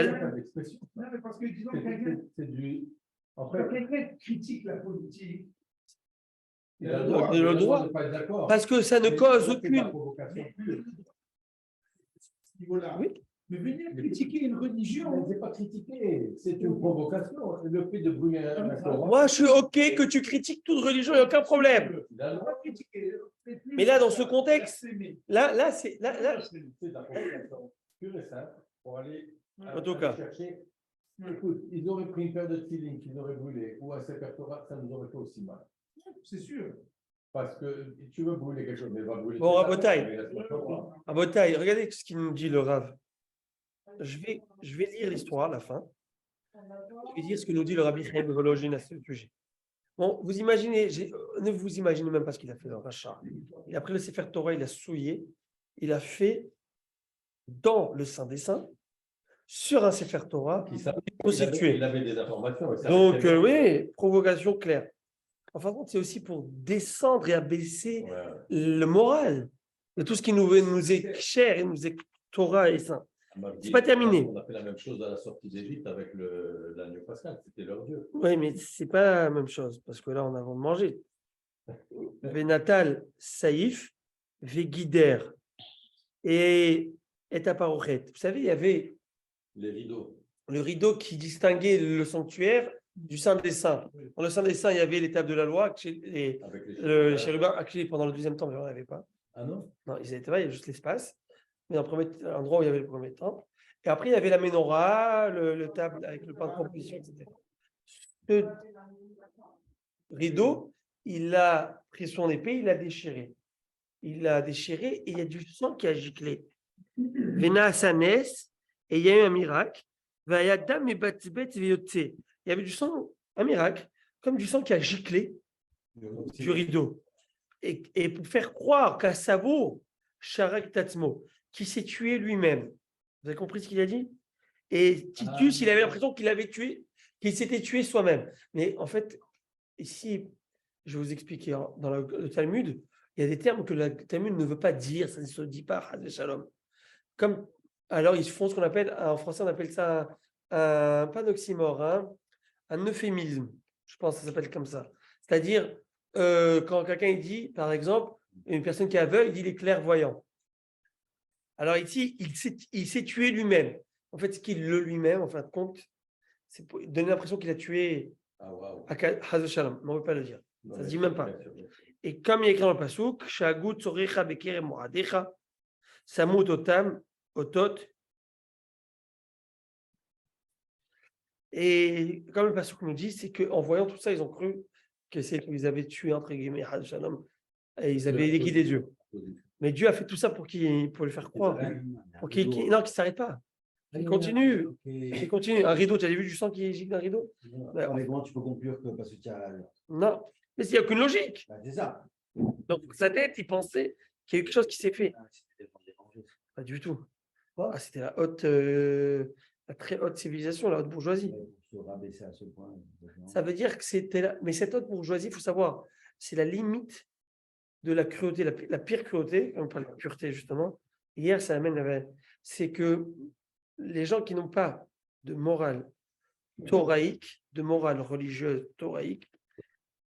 [SPEAKER 6] parce que disons quelqu'un critique la politique.
[SPEAKER 1] Il a le droit. Parce que ça ne cause aucune.
[SPEAKER 6] Oui. Mais venir critiquer une religion.
[SPEAKER 2] C'est pas critiquer, c'est une provocation. Le fait de brûler un Coran.
[SPEAKER 1] Moi, je suis OK que tu critiques toute religion, il n'y a aucun problème. Mais là, dans ce contexte, là, c'est la
[SPEAKER 2] provocation pure et simple pour aller
[SPEAKER 1] en tout cas
[SPEAKER 2] chercher. Écoute, ils auraient pris une paire de tefillin qu'ils auraient brûlé ou un Sefer Torah, ça nous aurait fait aussi mal.
[SPEAKER 6] C'est sûr.
[SPEAKER 2] Parce que tu veux brûler quelque chose, mais va brûler.
[SPEAKER 1] Bon, Rabotai, regardez ce qu'il nous dit le Rav. Je vais lire l'histoire à la fin. Je vais dire ce que nous dit le Rabbi Chaim Volojin à ce sujet. Bon, vous imaginez, ne vous imaginez même pas ce qu'il a fait dans Rachat. Il a pris le Sefer Torah, il a souillé, il a fait dans le Saint des Saints, sur un Sefer Torah, constitué.
[SPEAKER 2] Il avait des informations.
[SPEAKER 1] Donc, oui, provocation claire. En fin de compte, c'est aussi pour descendre et abaisser le moral de tout ce qui nous est cher et nous est Torah et Saint. C'est pas terminé.
[SPEAKER 2] On a fait la même chose à la sortie d'Égypte avec l'agneau pascal, c'était leur Dieu.
[SPEAKER 1] Oui, mais c'est pas la même chose, parce que là, on a avant de manger. Venatal Saïf, Veguider et Aparochet. Vous savez, il y avait
[SPEAKER 2] les rideaux.
[SPEAKER 1] Le rideau qui distinguait le sanctuaire du Saint des Saints. Dans le Saint des Saints, il y avait les tables de la loi, les chérubins. Pendant le deuxième temple, il n'y en avait pas.
[SPEAKER 2] Ah non?
[SPEAKER 1] Non, ils n'étaient pas, il y avait juste l'espace. Mais dans le premier endroit où il y avait le premier temple. Et après, il y avait la menorah, le table avec le pain de proposition, etc. Ce rideau, il a pris son épée, il l'a déchiré. Il l'a déchiré et il y a du sang qui a giclé. Vena Sanès, et il y a eu un miracle. Il y avait du sang, un miracle, comme du sang qui a giclé du rideau. et pour faire croire qu'à Savo, Sharak Tatsmo, qui s'est tué lui-même. Vous avez compris ce qu'il a dit? Et Titus, il avait l'impression qu'il avait tué, qu'il s'était tué soi-même. Mais en fait, ici, je vais vous expliquer, hein, dans le Talmud, il y a des termes que le Talmud ne veut pas dire, ça ne se dit pas, Chas Shalom. Comme, alors, ils font ce qu'on appelle, en français, on appelle ça pas un oxymore, hein, un euphémisme. Je pense que ça s'appelle comme ça. C'est-à-dire, quand quelqu'un il dit, par exemple, une personne qui est aveugle, il dit il est clairvoyant. Alors ici, il s'est tué lui-même. En fait, ce qu'il le lui-même, en fin de compte, c'est pour donner l'impression qu'il a tué Chas Shalom. Mais on ne peut pas le dire. Ça ne se dit même pas. Et comme il est écrit dans le Passouk, Shagut Tzorecha Bekerem Moradecha, Samut Otam, Otot. Et comme le Passouk nous dit, c'est qu'en voyant tout ça, ils ont cru qu'ils avaient tué, entre guillemets, Chas Shalom, et ils avaient liquidé Dieu. Mais Dieu a fait tout ça pour le faire croire. Pour qu'il ne s'arrête pas. Il continue. Il continue. Un rideau, tu as vu du sang qui gicle d'un rideau?
[SPEAKER 7] Mais comment tu peux conclure que parce que tu as.
[SPEAKER 1] Non. Mais il n'y a aucune logique.
[SPEAKER 7] C'est ça.
[SPEAKER 1] Donc, sa tête, il pensait qu'il y a eu quelque chose qui s'est fait. Pas du tout. C'était la très haute civilisation, la haute bourgeoisie.
[SPEAKER 7] Se rabaisser à ce point.
[SPEAKER 1] Ça veut dire que c'était là. Mais cette haute bourgeoisie, il faut savoir, c'est la limite de la cruauté, la pire cruauté, on parle de pureté justement. Hier, ça amène, c'est que les gens qui n'ont pas de morale thoraïque, de morale religieuse thoraïque,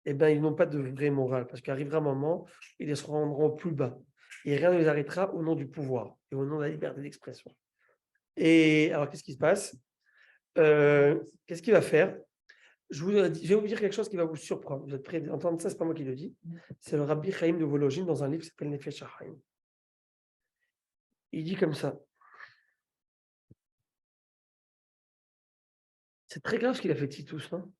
[SPEAKER 1] eh ben, ils n'ont pas de vraie morale, parce qu'arrivera un moment, ils se rendront plus bas. Et rien ne les arrêtera au nom du pouvoir et au nom de la liberté d'expression. Et alors, qu'est-ce qui se passe? Qu'est-ce qu'il va faire? Je vais vous dire quelque chose qui va vous surprendre. Vous êtes prêts à entendre ça? Ce n'est pas moi qui le dis. C'est le Rabbi Chaim de Volojine dans un livre qui s'appelle Nefesh HaChaim. Il dit comme ça. C'est très grave ce qu'il a fait Titus, non?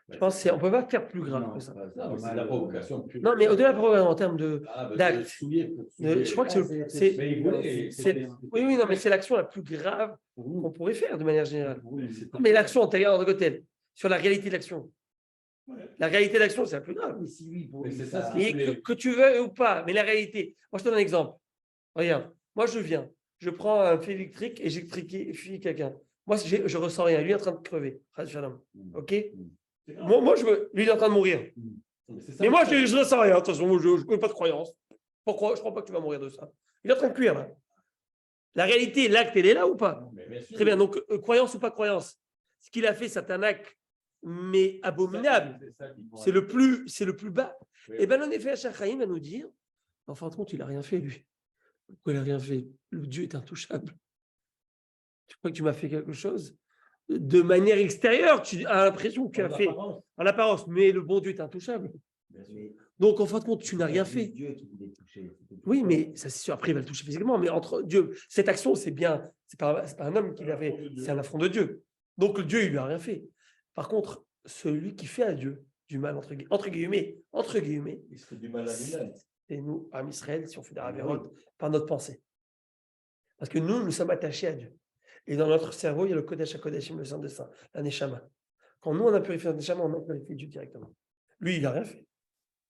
[SPEAKER 1] Je pense qu'on ne peut pas faire plus grave que ça.
[SPEAKER 2] Non, c'est la provocation.
[SPEAKER 1] Non, mais au-delà de la provocation, en termes d'acte. Je crois que c'est. Oui, non, mais c'est l'action la plus grave qu'on pourrait faire de manière générale. Mais l'action en de côté, sur la réalité de l'action. La réalité de l'action, c'est la plus grave. Et que tu veux ou pas, mais la réalité. Moi, je te donne un exemple. Regarde, moi, je prends un fil électrique et j'électrifie quelqu'un. Moi, je ressens rien. Lui est en train de crever. OK? Moi, lui, il est en train de mourir. Mais moi, je ne ressens rien. Attention, je ne connais pas de croyance. Pourquoi? Je ne crois pas que tu vas mourir de ça. Il est en train de cuire, là. La réalité, l'acte, elle est là ou pas? Très bien. Donc, croyance ou pas croyance, ce qu'il a fait, c'est un acte, mais abominable. C'est le plus bas. Et bien, en effet, Chachaïm va nous dire, en fin de compte, il n'a rien fait, lui. Pourquoi il n'a rien fait? Le Dieu est intouchable. Tu crois que tu m'as fait quelque chose? De manière extérieure, tu as l'impression que tu as fait en apparence, mais le bon Dieu est intouchable. Donc, en fin de compte, tu n'as rien fait. Oui, mais ça, c'est sûr, après, il va le toucher physiquement, mais entre Dieu, cette action, c'est bien, c'est pas un homme qui l'a fait, c'est un affront de Dieu. Donc, Dieu, il lui a rien fait. Par contre, celui qui fait à Dieu du mal, entre guillemets,
[SPEAKER 2] il se fait du mal à lui-même.
[SPEAKER 1] Et nous, à Israël, si on fait des ravérotes, par notre pensée. Parce que nous sommes attachés à Dieu. Et dans notre cerveau, il y a le Kodesh HaKodeshim, le Saint des Saints, la Neshama. Quand nous, on a purifié notre Neshama, on a purifié Dieu directement. Lui, il n'a rien fait.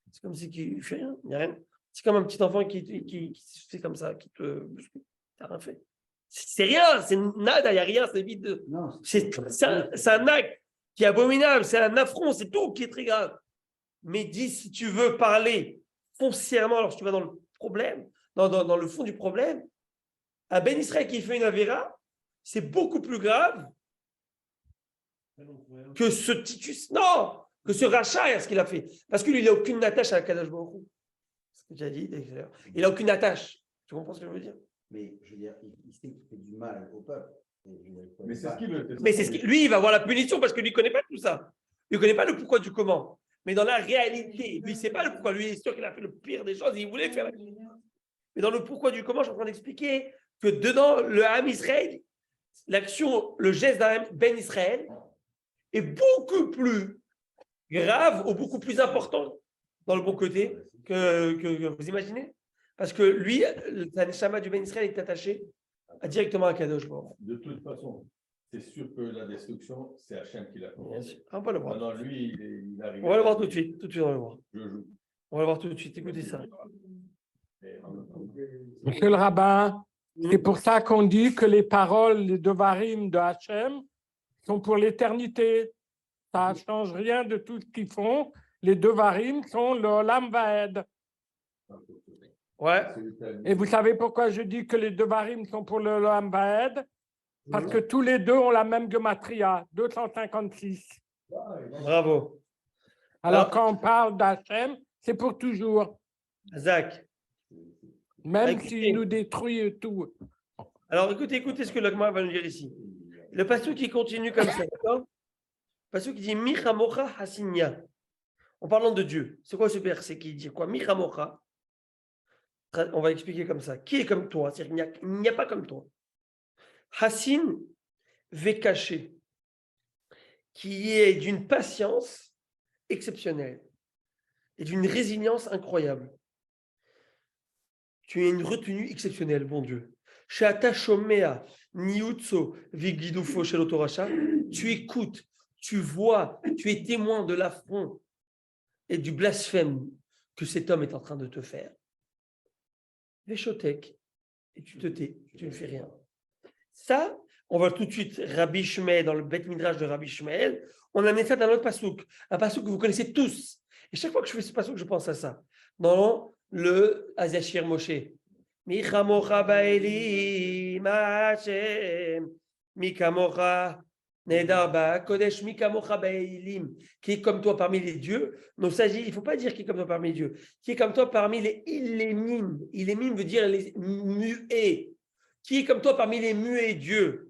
[SPEAKER 1] C'est comme si il ne fait rien. Il n'y a rien. C'est comme un petit enfant qui fait comme ça, qui te bouscule. Tu n'as rien fait. C'est rien, c'est nada, il n'y a rien, c'est vide. C'est un acte qui est abominable, c'est un affront, c'est tout qui est très grave. Mais dis, si tu veux parler foncièrement, lorsque tu vas dans le problème, dans le fond du problème, un Ben Israël qui fait une avéra, c'est beaucoup plus grave que ce Titus. Non, que ce rachat, ce qu'il a fait. Parce que lui, il n'a aucune attache à Kadosh Baruch Hu. C'est ce que tu as dit. Il n'a aucune attache. Tu comprends ce que je veux dire?
[SPEAKER 7] Mais je veux dire, il sait qu'il fait du mal au peuple.
[SPEAKER 2] Mais c'est ce qu'il veut.
[SPEAKER 1] Mais lui, il va avoir la punition parce que lui, il ne connaît pas tout ça. Il ne connaît pas le pourquoi du comment. Mais dans la réalité, lui, il ne sait pas le pourquoi. Lui, il est sûr qu'il a fait le pire des choses. Il voulait faire. Mais dans le pourquoi du comment, je suis en train d'expliquer que dedans, le Ham Israël, l'action, le geste d'un Ben Israël est beaucoup plus grave ou beaucoup plus important dans le bon côté que vous imaginez. Parce que lui, la Neshama du Ben Israël est attaché directement à Kadosh Baruch Hu.
[SPEAKER 2] De toute façon, c'est sûr que la destruction, c'est Hachem qui l'a fait.
[SPEAKER 1] On va le voir.
[SPEAKER 2] Maintenant, lui, il arrive.
[SPEAKER 1] On va le voir tout de suite. Tout de suite, on va le voir.
[SPEAKER 2] Je joue.
[SPEAKER 1] On va le voir tout de suite. Écoutez ça.
[SPEAKER 8] Monsieur le rabbin, c'est pour ça qu'on dit que les paroles, les devarim de Hachem sont pour l'éternité. Ça ne change rien de tout ce qu'ils font. Les devarim sont l'olam vaed.
[SPEAKER 1] Ouais.
[SPEAKER 8] Et vous savez pourquoi je dis que les devarim sont pour l'olam vaed? Parce que tous les deux ont la même gematria, 256.
[SPEAKER 1] Bravo.
[SPEAKER 8] Alors quand on parle d'Hachem, c'est pour toujours,
[SPEAKER 1] Zach.
[SPEAKER 8] même
[SPEAKER 1] Écoutez.
[SPEAKER 8] s'il nous détruit tout.
[SPEAKER 1] Alors, écoutez ce que l'Agma va nous dire ici. Le passage qui continue comme ça, d'accord? Le passage qui dit Michamocha Hasinya. En parlant de Dieu. C'est quoi ce verset qui dit quoi? Michamocha. On va expliquer comme ça. Qui est comme toi? C'est-à-dire qu'il n'y a pas comme toi. Hassin Vekaché. Qui est d'une patience exceptionnelle et d'une résilience incroyable. Tu es une retenue exceptionnelle, bon Dieu. Sheata Shomea Niutso Vigidufo Shelotoracha. Tu écoutes, tu vois, tu es témoin de l'affront et du blasphème que cet homme est en train de te faire. Veshotek, et tu te tais, tu ne fais rien. Ça, on va tout de suite, Rabbi Shmuel, dans le Beth Midrash de Rabbi Shmuel, on a mis ça dans notre pasouk, un pasouk que vous connaissez tous. Et chaque fois que je fais ce pasouk, je pense à ça. Dans le Azashir Moshe. Michamocha Baeli Machem, Mikamocha Nedar Ba Kodesh, Mikamocha Baelim, qui est comme toi parmi les dieux. Donc, ça dit, il ne faut pas dire qui est comme toi parmi les dieux, qui est comme toi parmi les Ilémim. Ilémim veut dire les muets. Qui est comme toi parmi les muets dieux?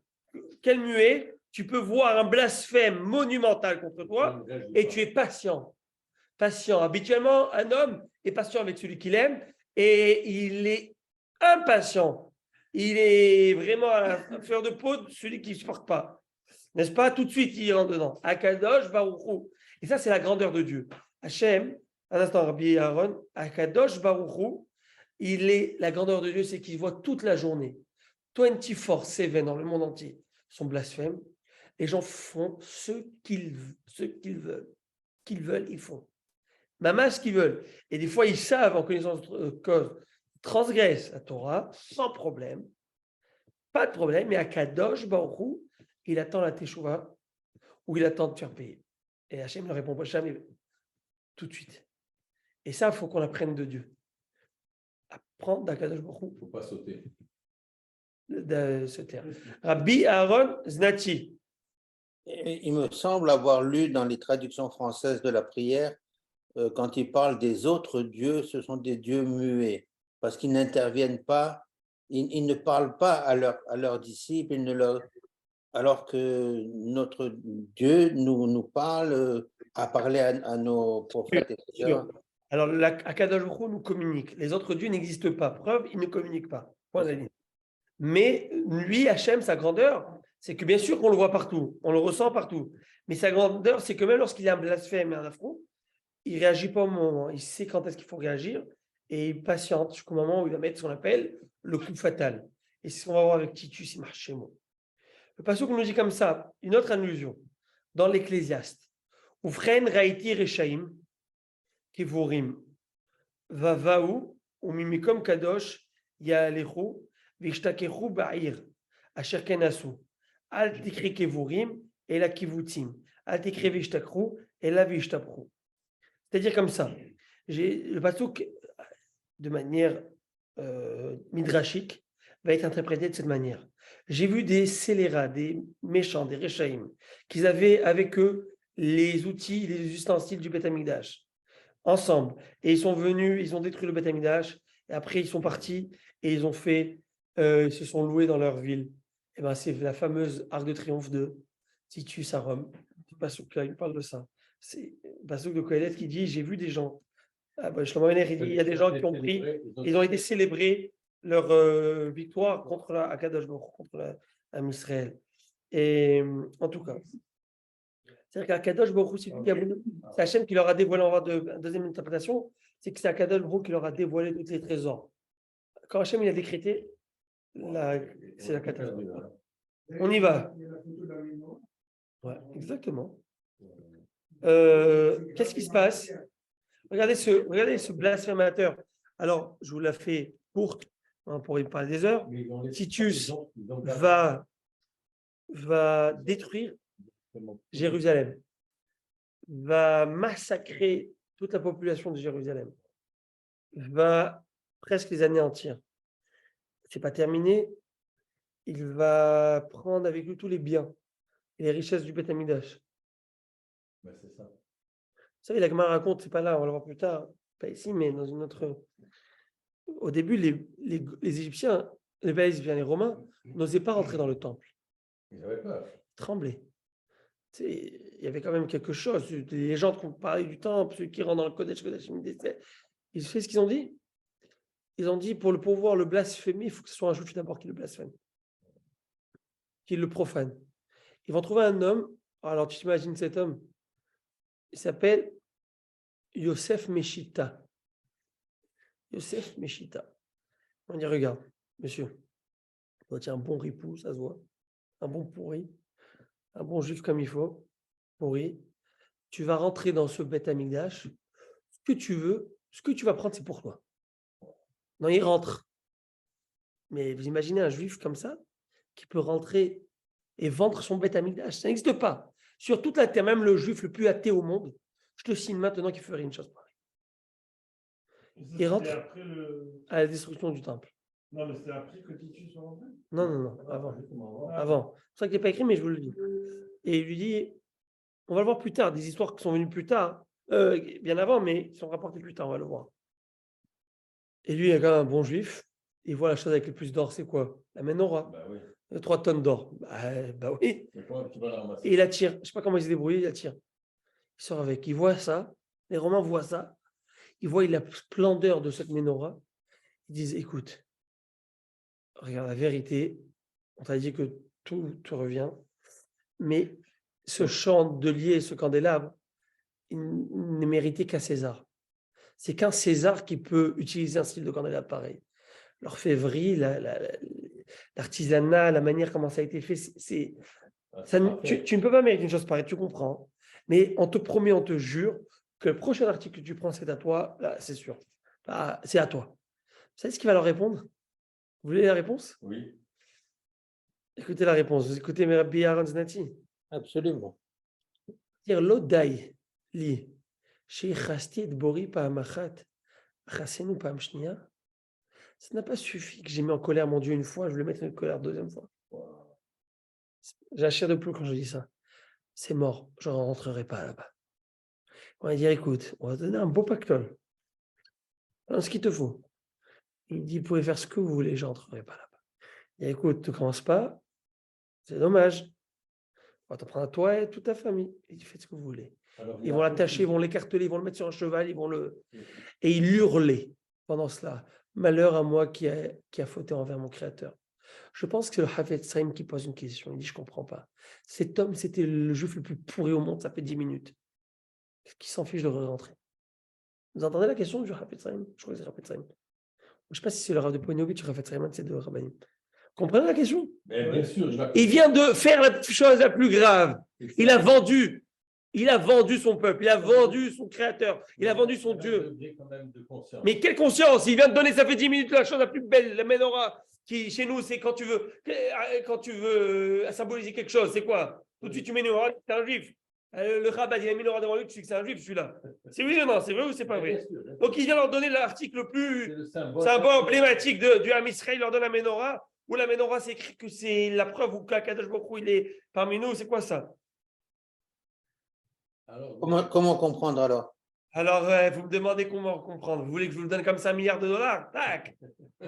[SPEAKER 1] Quel muet? Tu peux voir un blasphème monumental contre toi et tu es patient. Patient. Habituellement, un homme est patient avec celui qu'il aime et il est impatient. Il est vraiment à la fleur de peau de celui qui ne supporte pas. N'est-ce pas? Tout de suite, il rentre dedans. Akadosh Baruchou. Et ça, c'est la grandeur de Dieu. Hachem, un instant, Rabbi Aaron, Akadosh Baruchou, la grandeur de Dieu, c'est qu'il voit toute la journée. 24/7 dans le monde entier sont blasphèmes. Les gens font ce qu'ils veulent. Qu'ils veulent, ils font. Maman, ce qu'ils veulent. Et des fois, ils savent, en connaissance de cause, transgressent la Torah sans problème. Pas de problème. Mais à Kadosh Baruch Hu, il attend la Teshuvah ou il attend de te faire payer. Et Hachem ne répond pas jamais tout de suite. Et ça, il faut qu'on apprenne de Dieu. Apprendre d'Akadosh Baruch Hu.
[SPEAKER 2] Il ne faut pas sauter.
[SPEAKER 1] De ce terme. Rabbi Aaron Znati.
[SPEAKER 3] Il me semble avoir lu dans les traductions françaises de la prière, quand il parle des autres dieux, ce sont des dieux muets, parce qu'ils n'interviennent pas, ils ne parlent pas à leurs disciples, alors que notre Dieu nous parle, à parler à nos prophètes, etc.
[SPEAKER 1] Alors, Akadosh Baruch Hu nous communique. Les autres dieux n'existent pas. Preuve, ils ne communiquent pas. Point de la ligne. Mais lui, Hachem, sa grandeur, c'est que bien sûr qu'on le voit partout, on le ressent partout. Mais sa grandeur, c'est que même lorsqu'il y a un blasphème et un affront, il ne réagit pas au moment. Il sait quand est-ce qu'il faut réagir et il patiente jusqu'au moment où il va mettre ce qu'on appelle le coup fatal. Et c'est ce qu'on va voir avec Titus et Marchémo. Le passage nous dit comme ça, une autre allusion, dans l'Ecclésiaste. Ufren Raïti Rechaim, Kevorim, Vavaou, ou Mimikom Kadosh, Yaalechu, Vishtakechu Ba'ir, Asher Kenasu, Al Tikri Kevorim, et la Kivutim, Al Tikri Vishtakru, et la Vishtapru. C'est-à-dire comme ça. Le pasuk, de manière midrashique, va être interprété de cette manière. J'ai vu des scélérats, des méchants, des réchaïm, qu'ils avaient avec eux les outils, les ustensiles du Beth Amikdash, ensemble. Et ils sont venus, ils ont détruit le Beth Amikdash, et après ils sont partis, et ils se sont loués dans leur ville. Et ben, c'est la fameuse Arc de Triomphe de Titus à Rome. Le pasuk là, il parle de ça. C'est le pasuk de Kohelet qui dit, j'ai vu des gens. Shlomo Ameler, il dit, il y a des gens qui ont pris, ils ont été célébrés leur victoire contre la Akadosh Baruch Hu, contre l'Am Israël. Et en tout cas, c'est-à-dire qu'Akadosh Baruch Hu, c'est Hachem qui leur a dévoilé, on va voir une deuxième interprétation, c'est que c'est Akadosh Baruch Hu qui leur a dévoilé tous les trésors. Quand Hachem il a décrété, c'est la catastrophe. On y va. Ouais, exactement. Qu'est-ce qui se passe? Regardez ce blasphémateur. Alors, je vous la fais courte, on pourrait y parler des heures.
[SPEAKER 2] Mais ils ont les-
[SPEAKER 1] Titus
[SPEAKER 2] ils ont-
[SPEAKER 1] va détruire Jérusalem, va massacrer toute la population de Jérusalem, va presque les anéantir. C'est pas terminé. Il va prendre avec lui tous les biens et les richesses du Beth Amikdash.
[SPEAKER 2] Ben, c'est ça.
[SPEAKER 1] Vous savez, la Gemara raconte, c'est pas là, on va le voir plus tard, pas ici, mais dans une autre. Au début, les Égyptiens, les Romains n'osaient pas rentrer dans le temple.
[SPEAKER 2] Ils avaient peur.
[SPEAKER 1] Ils tremblaient. Tu sais, il y avait quand même quelque chose. Les légendes qu'on parlait du temple, ceux qui rentrent dans le Kodesh, ils savent ce qu'ils ont dit. Ils ont dit, pour pouvoir le blasphémer, il faut que ce soit un juif d'abord qui le blasphème, qui le profane. Ils vont trouver un homme. Alors, tu t'imagines cet homme? Il s'appelle Yosef Meshita. Yosef Meshita. On dit, regarde, monsieur, toi, tu es un bon ripou, ça se voit, un bon pourri, un bon juif comme il faut, pourri. Tu vas rentrer dans ce Beth Amikdash. Ce que tu veux, ce que tu vas prendre, c'est pour toi. Non, il rentre. Mais vous imaginez un juif comme ça, qui peut rentrer et vendre son Beth Amikdash. Ça n'existe pas. Sur toute la terre, même le juif le plus athée au monde, je te signe maintenant qu'il ferait une chose pareille. Il rentre à la destruction du temple.
[SPEAKER 5] Non, mais c'était après que Titus soit rentré.
[SPEAKER 1] Non, avant. Avant. C'est pour ça qu'il n'est pas écrit, mais je vous le dis. Et il lui dit, on va le voir plus tard, des histoires qui sont venues plus tard, bien avant, mais qui sont rapportées plus tard, on va le voir. Et lui, il est quand même un bon juif. Il voit la chose avec le plus d'or, c'est quoi? La menorah.
[SPEAKER 2] Ben oui.
[SPEAKER 1] 3 tonnes d'or. Bah oui.
[SPEAKER 2] Mais comment tu vas la ramasser?
[SPEAKER 1] Et il attire. Je ne sais pas comment il s'est débrouillé, il attire. Il sort avec. Il voit ça. Les Romains voient ça. Ils voient la splendeur de cette menorah. Ils disent, écoute, regarde, la vérité, on t'a dit que tout te revient, mais ce chandelier, ce candélabre, il n'est mérité qu'à César. C'est qu'un César qui peut utiliser un style de candélabre pareil. L'orfèvrerie, l'artisanat, la manière comment ça a été fait, tu ne peux pas mériter une chose pareille, tu comprends. Mais on te promet, on te jure que le prochain article que tu prends, c'est à toi, là, c'est sûr. Là, c'est à toi. Vous savez ce qu'il va leur répondre? Vous voulez la réponse?
[SPEAKER 2] Oui.
[SPEAKER 1] Écoutez la réponse. Vous écoutez Rabbi Aaron Znati.
[SPEAKER 3] Absolument.
[SPEAKER 1] Dire l'odai li sheichasti et bori pa'amachat achasenu pa'am shnia. Ça n'a pas suffi que j'ai mis en colère mon Dieu une fois, je vais le mettre en colère deuxième fois. J'ai la chair de poule quand je dis ça. C'est mort, je ne rentrerai pas là-bas. On va dire, écoute, on va te donner un beau pactole. Dans ce qu'il te faut. Il dit, vous pouvez faire ce que vous voulez, je ne rentrerai pas là-bas. Et écoute, ne commence pas, c'est dommage. On va t'en prendre à toi et toute ta famille. Et tu fais ce que vous voulez.
[SPEAKER 2] Alors,
[SPEAKER 1] Ils vont l'attacher, ils vont l'écarteler, ils vont le mettre sur un cheval, ils vont le... Et il hurlait pendant cela. Malheur à moi qui a fauté envers mon Créateur. Je pense que c'est le Hafetz Chaim qui pose une question. Il dit, je ne comprends pas. Cet homme, c'était le juif le plus pourri au monde, ça fait 10 minutes. Qui s'en fiche de rentrer? Vous entendez la question du Hafetz Chaim? Je crois que c'est Hafetz Chaim. Je ne sais pas si c'est le Rav de Poinovitch ou Hafetz Chaim, c'est deux rabbinim. Comprenez la question?
[SPEAKER 2] Mais bien sûr,
[SPEAKER 1] Il vient de faire la chose la plus grave. Il a vendu son peuple, il a vendu son créateur, il a vendu son Dieu. Mais quelle conscience? Il vient de donner, ça fait 10 minutes, la chose la plus belle, la menorah, qui chez nous, c'est quand tu veux symboliser quelque chose, c'est quoi? Tout de suite, tu mets une menorah, c'est un juif. Le rabbin, il a mis une menorah devant lui, tu sais que c'est un juif, celui-là. C'est oui ou non? C'est vrai ou c'est pas vrai? Donc, il vient leur donner l'article le plus symbole emblématique du Ham Israël, il leur donne la menorah, où la menorah, c'est écrit que c'est la preuve où Kadosh Baruch Hu, il est parmi nous, c'est quoi ça?
[SPEAKER 2] Alors,
[SPEAKER 3] Comment comprendre alors?
[SPEAKER 1] Alors, vous me demandez comment comprendre. Vous voulez que je vous le donne comme ça, $1 milliard? Tac.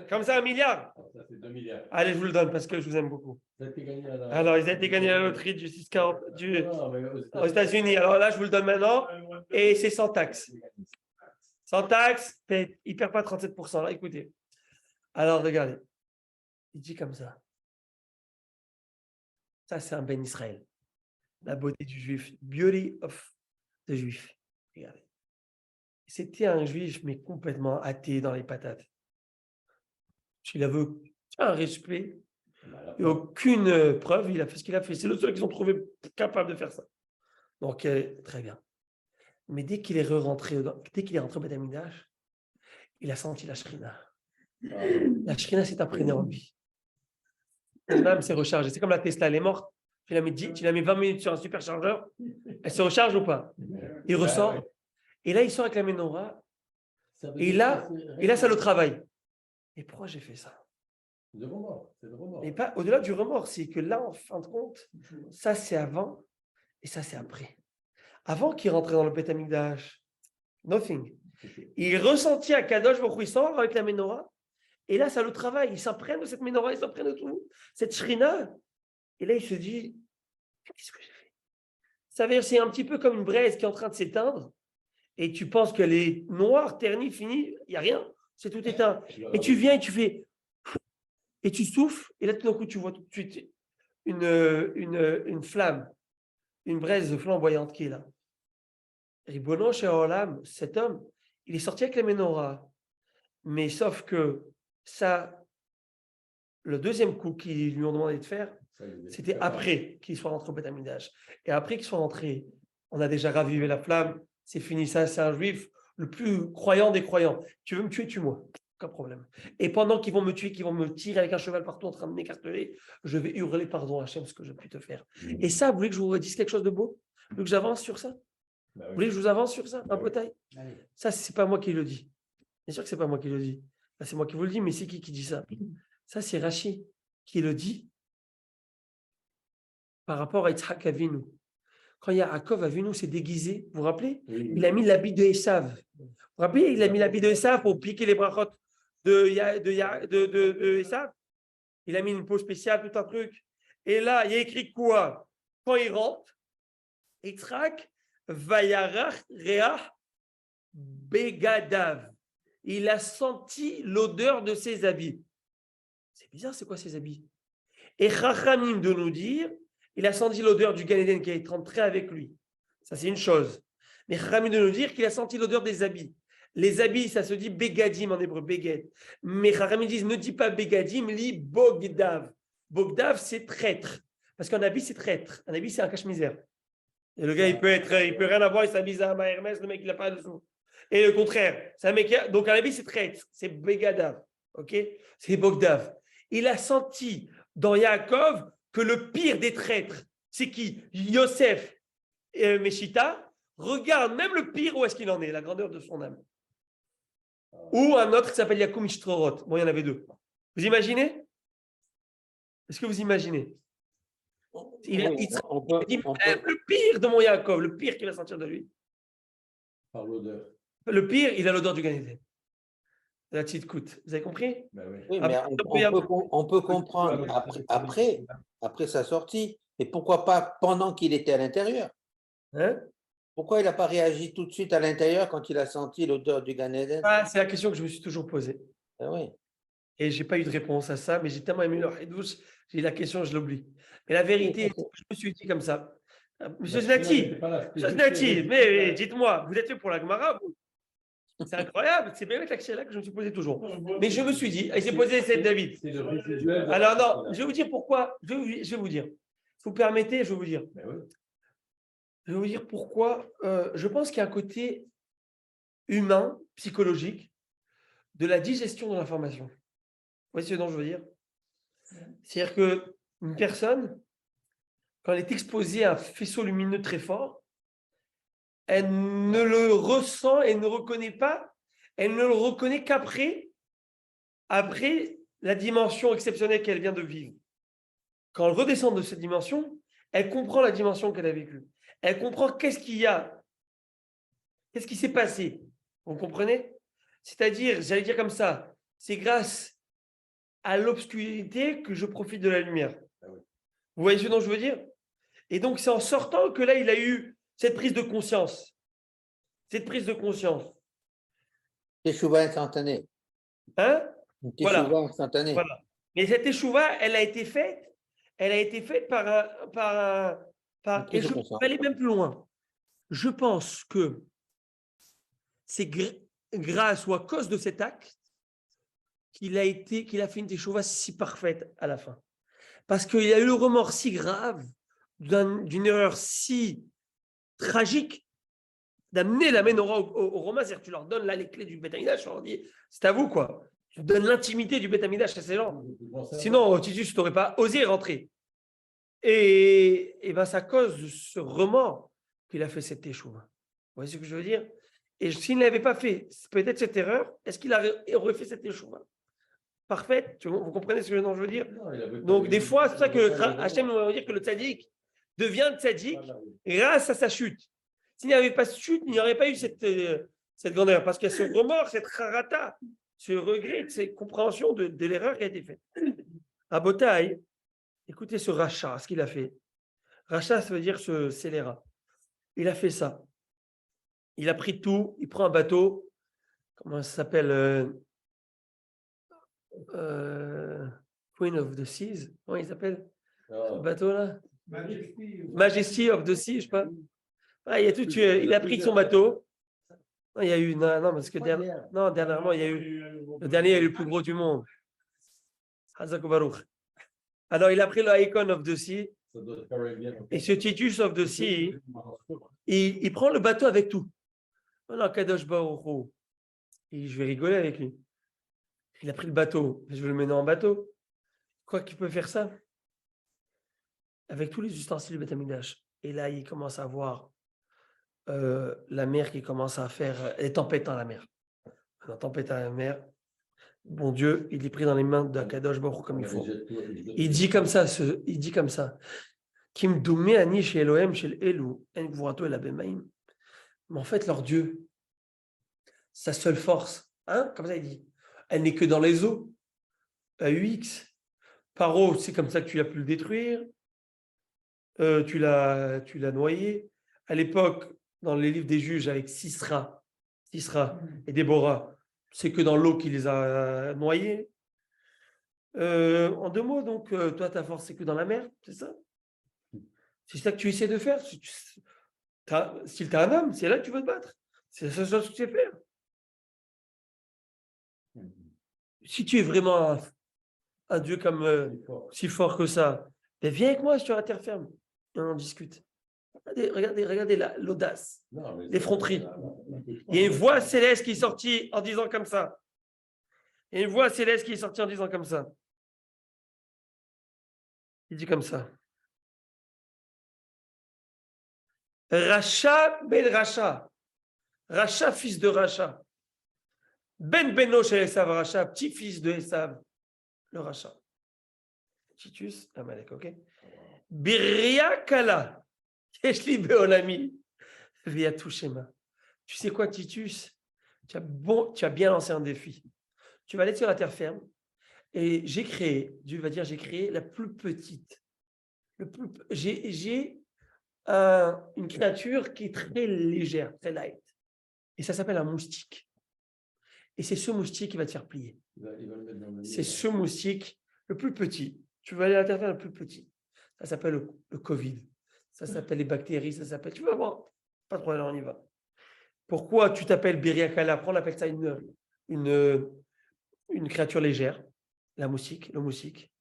[SPEAKER 1] Comme ça, $1 milliard.
[SPEAKER 2] ça fait 2 milliards.
[SPEAKER 1] Allez, je vous le donne parce que je vous aime beaucoup.
[SPEAKER 2] Ça a été gagné à la...
[SPEAKER 1] Alors, ils ont été gagnés à la loterie du 640
[SPEAKER 2] Non, mais
[SPEAKER 1] aux États-Unis. Alors là, je vous le donne maintenant. Et c'est sans taxe. Sans taxe, il ne perd pas 37%. Là, écoutez. Alors, regardez. Il dit comme ça. Ça, c'est un Ben Israël. La beauté du juif. Beauty of the juif. Regardez. C'était un juif, mais complètement athée dans les patates. Il avait un respect et aucune preuve. Il a fait ce qu'il a fait. C'est le seul qu'ils ont trouvé capable de faire ça. Donc, très bien. Mais dès qu'il est rentré au Beth Amikdash, il a senti la Shrina. La Shrina s'est imprégnée en lui. Son âme s'est rechargée. C'est comme la Tesla, elle est morte. Tu la mets 20 minutes sur un superchargeur, elle se recharge ou pas? Il ressort. Et là, il sort avec la menorah. Et là, ça le travaille. Et pourquoi j'ai fait ça?
[SPEAKER 2] C'est le remords. C'est le remords.
[SPEAKER 1] Mais pas au-delà du remords, c'est que là, en fin de compte, ça c'est avant et ça c'est après. Avant qu'il rentrait dans le Beth Amikdash, nothing. Il ressentit à Kadosh Baruch Hu, il sort avec la menorah. Et là, ça le travaille. Il s'imprègne de cette menorah, il s'imprègne de tout. Cette shrina. Et là, il se dit, qu'est-ce que j'ai fait? Ça veut dire, c'est un petit peu comme une braise qui est en train de s'éteindre. Et tu penses qu'elle est noire, ternie, finie. Il n'y a rien. C'est tout éteint. Et tu viens et tu fais... Et tu souffles, et là, tout d'un coup, tu vois tout de suite une flamme, une braise flamboyante qui est là. Ribono chez Olam, cet homme, il est sorti avec la menorah, mais sauf que ça, le deuxième coup qu'ils lui ont demandé de faire, c'était après qu'il soit rentré au Beth Amikdash. Et après qu'il soit rentré, on a déjà ravivé la flamme, c'est fini, ça, c'est un juif le plus croyant des croyants. Tu veux me tuer, tue-moi. Aucun problème. Et pendant qu'ils vont me tuer, qu'ils vont me tirer avec un cheval partout en train de m'écarteler, je vais hurler pardon à Hachem ce que je puis te faire. Et ça, vous voulez que je vous redise quelque chose de beau? Vous voulez que j'avance sur ça? Vous voulez que je vous avance sur ça? Un peu taille? Ça, c'est pas moi qui le dis. Bien sûr que c'est pas moi qui le dis. Là, c'est moi qui vous le dis, mais c'est qui dit ça? Ça, c'est Rashi qui le dit par rapport à Yitzhak Avinu. Quand Yaakov Avinu s'est déguisé, vous vous rappelez? Il a mis l'habit de Esav. Vous vous rappelez? Il a mis l'habit de Esav pour piquer les brachot de Esav. Il a mis une peau spéciale, tout un truc. Et là, il y a écrit quoi? Quand il rentre, Yitzhak Vayarach Reach Begadav. Il a senti l'odeur de ses habits. C'est bizarre, c'est quoi ses habits? Et Chachamim de nous dire, il a senti l'odeur du Gan Eden qui est rentré avec lui. Ça, c'est une chose. Mais Chachamim de nous dire qu'il a senti l'odeur des habits. Les habits, ça se dit Begadim en hébreu, Beged. Mais Chachamim disent, ne dis pas Begadim, lis Bogdav. Bogdav, c'est traître. Parce qu'un habit, c'est traître. Un habit, c'est un cache-misère. Et le gars, il peut rien avoir, il s'habille à ma Hermès, le mec, il n'a pas de sous. Et le contraire, c'est un mec donc un habit, c'est traître, c'est Begadav, ok? C'est Bogdav. Il a senti dans Yaakov que le pire des traîtres, c'est qui? Yosef et Meshita. Regarde même le pire où est-ce qu'il en est, la grandeur de son âme. Ou un autre qui s'appelle Yakoum Ishtrorot. Bon, il y en avait deux. Vous imaginez? Est-ce que vous imaginez? Il dit même le pire de mon Yaakov, le pire qu'il va sentir de lui.
[SPEAKER 2] Par l'odeur.
[SPEAKER 1] Le pire, il a l'odeur du Gan Eden. La petite coûte. Vous avez compris?
[SPEAKER 3] Oui, mais on peut comprendre après sa sortie. Et pourquoi pas pendant qu'il était à l'intérieur?
[SPEAKER 1] Hein?
[SPEAKER 3] Pourquoi il n'a pas réagi tout de suite à l'intérieur quand il a senti l'odeur du Gan Eden?
[SPEAKER 1] C'est la question que je me suis toujours posée.
[SPEAKER 3] Ah oui.
[SPEAKER 1] Et je n'ai pas eu de réponse à ça, mais j'ai tellement aimé le Hidouche, j'ai la question, je l'oublie. Mais la vérité, je me suis dit comme ça. Monsieur Znati, mais dites-moi, vous êtes fait pour la Gemara, vous? C'est incroyable, c'est bien avec la question-là que je me suis posé toujours. Mais je me suis dit, et j'ai posé cette David. Alors non, je vais vous dire pourquoi, je vais vous dire. Si vous permettez, je vais vous dire. Je vais vous dire pourquoi. Je pense qu'il y a un côté humain, psychologique, de la digestion de l'information. Vous voyez ce dont je veux dire? C'est-à-dire qu'une personne, quand elle est exposée à un faisceau lumineux très fort, elle ne le ressent et ne reconnaît pas, elle ne le reconnaît qu'après la dimension exceptionnelle qu'elle vient de vivre. Quand elle redescend de cette dimension, elle comprend la dimension qu'elle a vécue. Elle comprend qu'est-ce qu'il y a, qu'est-ce qui s'est passé. Vous comprenez? C'est-à-dire, j'allais dire comme ça, c'est grâce à l'obscurité que je profite de la lumière. Vous voyez ce dont je veux dire? Et donc, c'est en sortant que là, il a eu cette prise de conscience. Cette prise de conscience.
[SPEAKER 3] Teshuva instantanée.
[SPEAKER 1] Hein?
[SPEAKER 3] Teshuva
[SPEAKER 1] Voilà.
[SPEAKER 3] instantanée.
[SPEAKER 1] Voilà. Mais cette teshuva, elle a été faite par et je vais aller même plus loin. Je pense que c'est grâce ou à cause de cet acte qu'il a fait une teshuva si parfaite à la fin. Parce qu'il a eu le remords si grave d'une erreur si tragique d'amener la menorah aux Romains, c'est-à-dire que tu leur donnes là les clés du Beth Amikdash, tu leur dis, c'est à vous, quoi. Tu donnes l'intimité du Beth Amikdash à ces gens. Sinon, Titus, tu n'aurais pas osé rentrer. Et ben, c'est à cause de ce remords qu'il a fait cette échouva. Vous voyez ce que je veux dire? Et s'il n'avait pas fait peut-être cette erreur, est-ce qu'il aurait fait cette échouva? Parfait, vous comprenez ce que je veux dire? Donc, des fois, c'est ça que Hachem va dire que le tzaddik devient tzaddik grâce à sa chute. S'il n'y avait pas de chute, il n'y aurait pas eu cette grandeur. Parce qu'il y a ce remords, cette harata, ce regret, cette compréhension de l'erreur qui a été faite. À Botaï, écoutez ce rachat, ce qu'il a fait. Rachat, ça veut dire ce scélérat. Il a fait ça. Il a pris tout, il prend un bateau, comment ça s'appelle? Queen of the Seas, comment il s'appelle ce bateau-là? Majesty of the Sea, je sais pas. Ah, il a pris son bateau. Non, il y a eu non parce que dernièrement il y a eu le dernier est le plus gros du monde. Hazak Baruch. Alors il a pris le Icon of the Sea et ce Titus of the Sea, il prend le bateau avec tout. Voilà, Kadosh Baruch Hu. Et je vais rigoler avec lui. Il a pris le bateau, je vais le mener en bateau. Quoi qu'il peut faire ça? Avec tous les ustensiles du Beth Amikdash. Et là, il commence à voir la mer qui commence à faire les tempêtes dans la mer. La tempête à la mer. Bon Dieu, il est pris dans les mains d'Akadosh Baruch Hu comme il faut. Il dit comme ça, Kim Doumé Ani chez Elohim, chez Elu, En Gvurato et la Bemaim. Mais en fait, leur Dieu, sa seule force, hein, comme ça il dit, elle n'est que dans les eaux. AUX. Paro, c'est comme ça que tu as pu le détruire. Tu l'as noyé. À l'époque, dans les livres des juges, avec Sisra et Déborah, c'est que dans l'eau qui les a noyés. En deux mots, donc, toi, ta force, c'est que dans la mer, c'est ça? C'est ça que tu essaies de faire. Si tu es un homme, c'est là que tu veux te battre. C'est la seule chose que tu sais faire. Si tu es vraiment un Dieu comme si fort que ça, ben viens avec moi sur la terre ferme. Et on en discute. Regardez l'audace, l'effronterie. Il y a une voix céleste qui est sortie en disant comme ça. Il y a une voix céleste qui est sortie en disant comme ça. Il dit comme ça. Racha ben Racha. Racha, fils de Racha. Ben Beno chez Esav Racha, petit-fils de Esav, le Racha. Titus, Amalek, ok? Biria Kala. Yeshli Beolami. Viatushema. Tu sais quoi, Titus? Tu as bien lancé un défi. Tu vas aller sur la terre ferme et Dieu va dire, j'ai créé la plus petite. J'ai une créature qui est très légère, très light. Et ça s'appelle un moustique. Et c'est ce moustique qui va te faire plier. C'est ce moustique le plus petit. Tu vas aller à la terre ferme le plus petit. Ça s'appelle le Covid. Ça s'appelle les bactéries. Ça s'appelle. Tu vas voir. Pas de problème, on y va. Pourquoi tu t'appelles Biriakala? Après, on appelle ça une créature légère. La moustique, le moustique.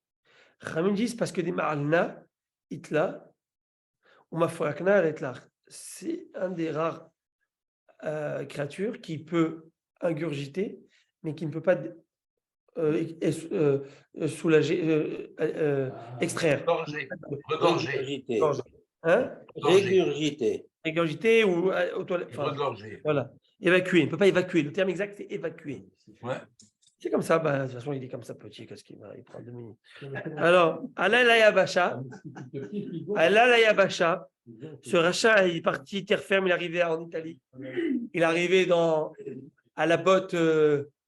[SPEAKER 1] Ramim disent parce que des ma'alna, itla, ou mafrakna, itla. C'est un des rares créatures qui peut ingurgiter, mais qui ne peut pas soulager, extraire.
[SPEAKER 3] Regurgiter.
[SPEAKER 1] Hein? Régurgiter ou aux toilettes. Voilà. Évacuer. Il ne peut pas évacuer. Le terme exact, c'est évacuer.
[SPEAKER 5] Ouais.
[SPEAKER 1] C'est comme ça. Bah, de toute façon, il est comme ça petit. Qu'est-ce qu'il va? Il prend 2 minutes. Alors, Alayabasha. Ce rachat, il est parti terre ferme. Il est arrivé en Italie. Il est arrivé à la botte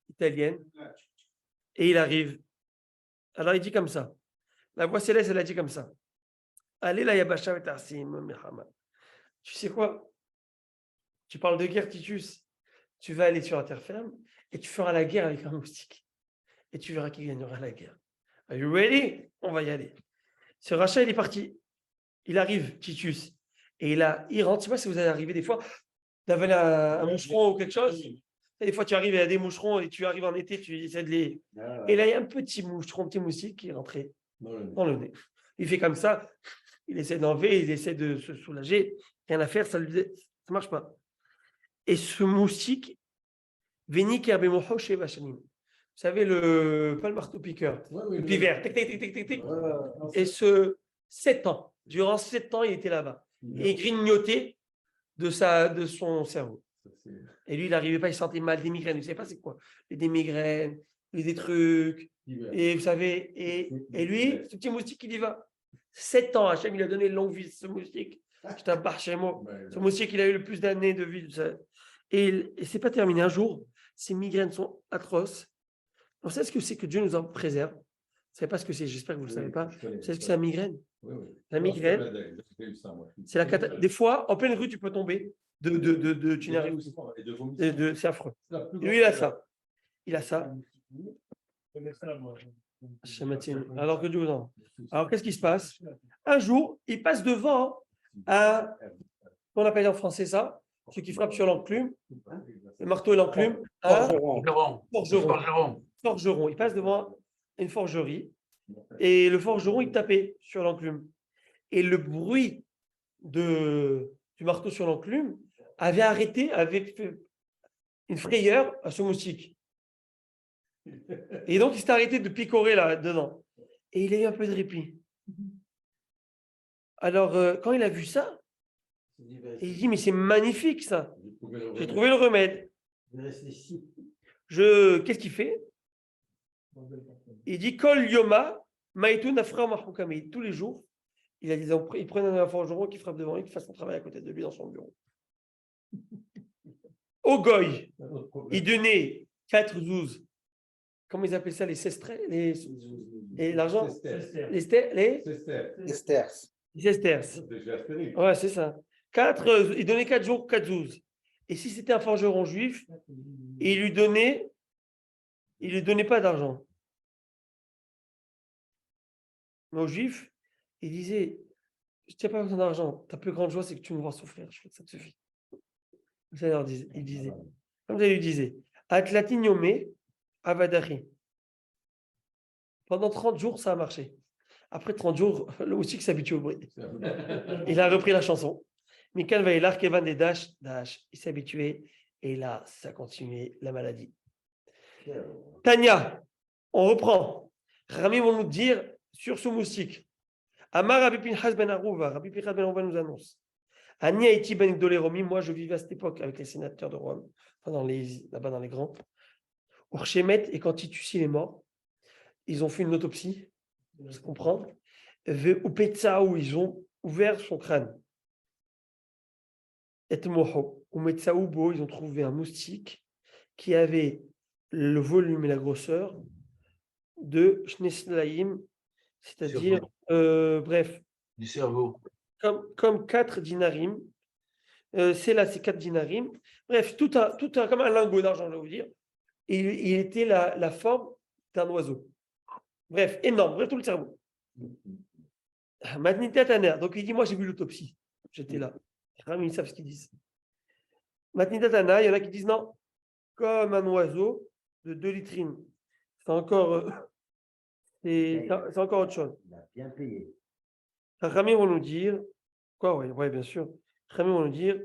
[SPEAKER 1] italienne. Et il arrive. Alors, il dit comme ça. La voix céleste, elle a dit comme ça. Allez, la Yabasha et Tarsim, Mehama. Tu sais quoi? Tu parles de guerre, Titus. Tu vas aller sur la terre ferme et tu feras la guerre avec un moustique. Et tu verras qui gagnera la guerre. Are you ready? On va y aller. Ce rachat, il est parti. Il arrive, Titus. Et il rentre. Je ne sais pas si vous allez arriver des fois d'avaler un moucheron ou quelque chose. Et des fois, tu arrives, il y a des moucherons et tu arrives en été, tu essaies de les. Et là, il y a un petit moucheron, un petit moustique qui est rentré dans le nez. Il fait comme ça. Il essaie d'enlever, il essaie de se soulager. Rien à faire, ça ne marche pas. Et ce moustique, Veni Kerbemoho Sheva Shanim. Vous savez, pas le marteau-piqueur, le pivert. Tic, tic, tic, tic, tic, tic. Et 7 ans, durant 7 ans, il était là-bas. Et il grignotait de son cerveau. Et lui, il n'arrivait pas, il sentait mal des migraines. Vous ne savez pas c'est quoi? Des migraines, des trucs. Et vous savez, et lui, ce petit moustique, il y va. 7 ans, Hachem, il a donné une longue vie, ce moustique. C'est un barchémo. Ce moustique, il a eu le plus d'années de vie. Et c'est pas terminé. Un jour, ces migraines sont atroces. Vous savez ce que c'est que Dieu nous en préserve? Vous ne savez pas ce que c'est, j'espère que vous ne le savez pas. Vous savez ce que c'est la migraine? La migraine, c'est la des fois, en pleine rue, tu peux tomber. Tu n'arrives c'est affreux. Lui, il a ça. Il a ça. Alors que Dieu vous en. Alors, qu'est-ce qui se passe? Un jour, il passe devant un. On appelle en français ça, ceux qui frappent sur l'enclume, le marteau et l'enclume. Forgeron. Il passe devant une forgerie et le forgeron, il tapait sur l'enclume. Et le bruit du marteau sur l'enclume avait fait une frayeur à ce moustique. Et donc, il s'est arrêté de picorer là-dedans. Et il a eu un peu de répit. Alors, quand il a vu ça, il dit, mais c'est magnifique ça. J'ai trouvé le remède. Qu'est-ce qu'il fait? Il dit, Kol Yoma, Maïtou Nafra Mahmoukami. Tous les jours, il prenait un forgeron qui frappe devant lui, qui fasse son travail à côté de lui dans son bureau. Au Goy, il donnait 4 zouz. Comment ils appellent ça, les sestrets, et l'argent, les sesterces. Ouais, c'est ça. Il donnait 4 jours, 4 zouz. Et si c'était un forgeron juif, il lui donnait pas d'argent. Mais aux juifs, il disait, je n'ai pas besoin d'argent, ta plus grande joie, c'est que tu me vois souffrir, je crois que ça te suffit. Ça il disait, comme ça, il lui disait, Atlatiniomé, Avadari. Pendant 30 jours, ça a marché. Après 30 jours, le moustique s'habitue au bruit. Il a repris la chanson. Mikan Vaïlar, Kevan et Dash, il s'est habitué. Et là, ça a continué la maladie. Tania, on reprend. Rami vont nous dire sur ce moustique. Amar Rabbi Pinchas ben Arouva, Rabbi Pinchas ben Arouva nous annonce. Ani Haïti ben Gdoleromi, moi je vivais à cette époque avec les sénateurs de Rome, là-bas dans les grands. Urchemet, et quand Titus est mort, ils ont fait une autopsie, je comprends. Ou Petsaou, ils ont ouvert son crâne. Et Moho, ou Metsaoubo, ils ont trouvé un moustique qui avait le volume et la grosseur de Shneslaim, c'est-à-dire, bref,
[SPEAKER 9] du cerveau.
[SPEAKER 1] Comme 4 dinarim. C'est 4 dinarim. Bref, tout comme un lingot d'argent, je vais vous dire. Et il était la forme d'un oiseau. Bref, énorme, bref, tout le cerveau. Donc il dit, moi j'ai vu l'autopsie. J'étais là. Ils savent ce qu'ils disent. Matnitatana, il y en a qui disent non, comme un oiseau de 2 litrines. C'est encore autre chose.
[SPEAKER 7] Il a bien payé.
[SPEAKER 1] Rami vont nous dire, quoi, oui, bien sûr. Rami vont nous dire,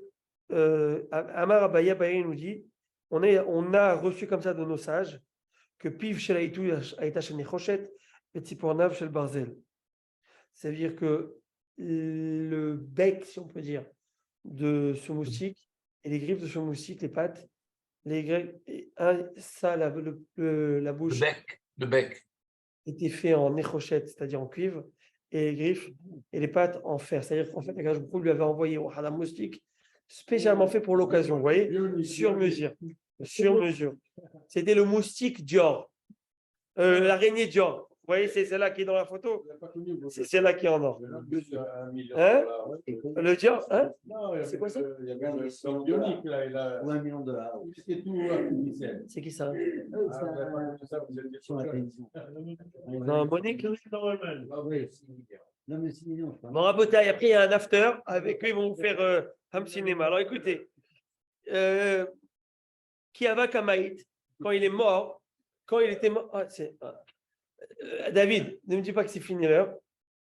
[SPEAKER 1] Amar Abaya nous dit, on a reçu comme ça de nos sages que Piv Shel Haïtou Haïta Shel Nechoshet et Tzipornav Shel Barzel. C'est-à-dire que le bec, si on peut dire, de ce moustique et les griffes de ce moustique, les pattes, les griffes, la bouche.
[SPEAKER 9] Le bec.
[SPEAKER 1] Était fait en néchochette, c'est-à-dire en cuivre, et les griffes et les pattes en fer. C'est-à-dire qu'en fait, Akadosh Baruch Hu lui avait envoyé au Hadam moustique spécialement fait pour l'occasion, vous voyez, sur mesure. C'était le moustique Dior, l'araignée Dior. Vous voyez, c'est celle-là qui est dans la photo. C'est celle-là qui est en or. Hein? Le Dior, hein? C'est quoi ça?
[SPEAKER 2] Il y a un bionique là, il a
[SPEAKER 7] Ou $1 million.
[SPEAKER 2] c'est tout artificiel.
[SPEAKER 1] C'est qui ça?
[SPEAKER 7] Sur la télévision.
[SPEAKER 1] Non, Monique.
[SPEAKER 7] Non, mais 6 millions, je pense.
[SPEAKER 1] Bon, Rabotaï, après, il y a un after. Avec eux, ils vont vous faire un cinéma. Alors, écoutez. Kiava Kamaït, quand il est mort, quand il était mort. David, ne me dis pas que c'est fini l'heure,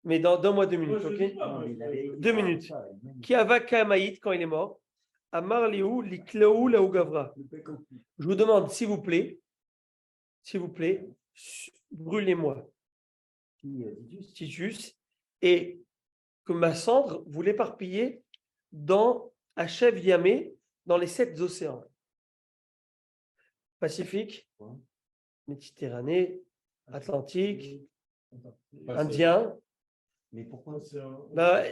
[SPEAKER 1] mais donne-moi 2 minutes, ok? 2 minutes. Kiava Kamaït, quand il est mort, Amar Liu Liklaou Laou Gavra. Je vous demande, s'il vous plaît, brûlez-moi Titus, et que ma cendre, vous l'éparpillez dans Hachev Yamé, dans les 7 océans. Pacifique, Méditerranée, Atlantique, Indien.
[SPEAKER 7] Mais pourquoi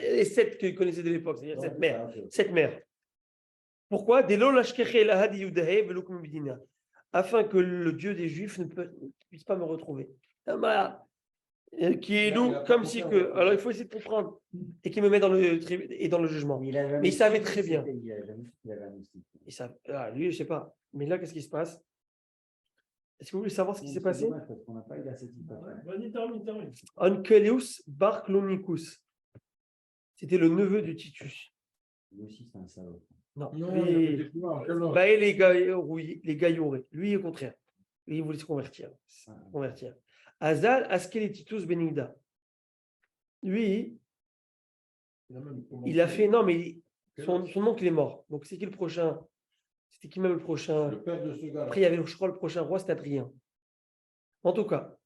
[SPEAKER 1] Les 7 que vous connaissez de l'époque, c'est-à-dire cette mer. Pourquoi? Afin que le Dieu des Juifs ne puisse pas me retrouver. Qui est nous, comme si que. Alors il faut essayer de comprendre. Et qui me met dans le jugement. Mais il savait très bien. Lui, je ne sais pas. Mais là, qu'est-ce qui se passe? Est-ce que vous voulez savoir ce qui s'est passé?
[SPEAKER 5] Vas-y, termine.
[SPEAKER 1] Ankeleus bar Clonicus. C'était le neveu de Titus.
[SPEAKER 7] Lui aussi, c'est un salaud.
[SPEAKER 1] Non,
[SPEAKER 2] Non,
[SPEAKER 1] les Gaïoré. Lui, au contraire. Lui, il voulait se convertir. Azal Askel Titus Benigda. Lui, il a fait. Non, mais son oncle est mort. Donc, c'est qui le prochain? C'était qui même le prochain?
[SPEAKER 2] Le père de ce gars.
[SPEAKER 1] Après, il y avait, je crois, le prochain roi, c'était Adrien. En tout cas,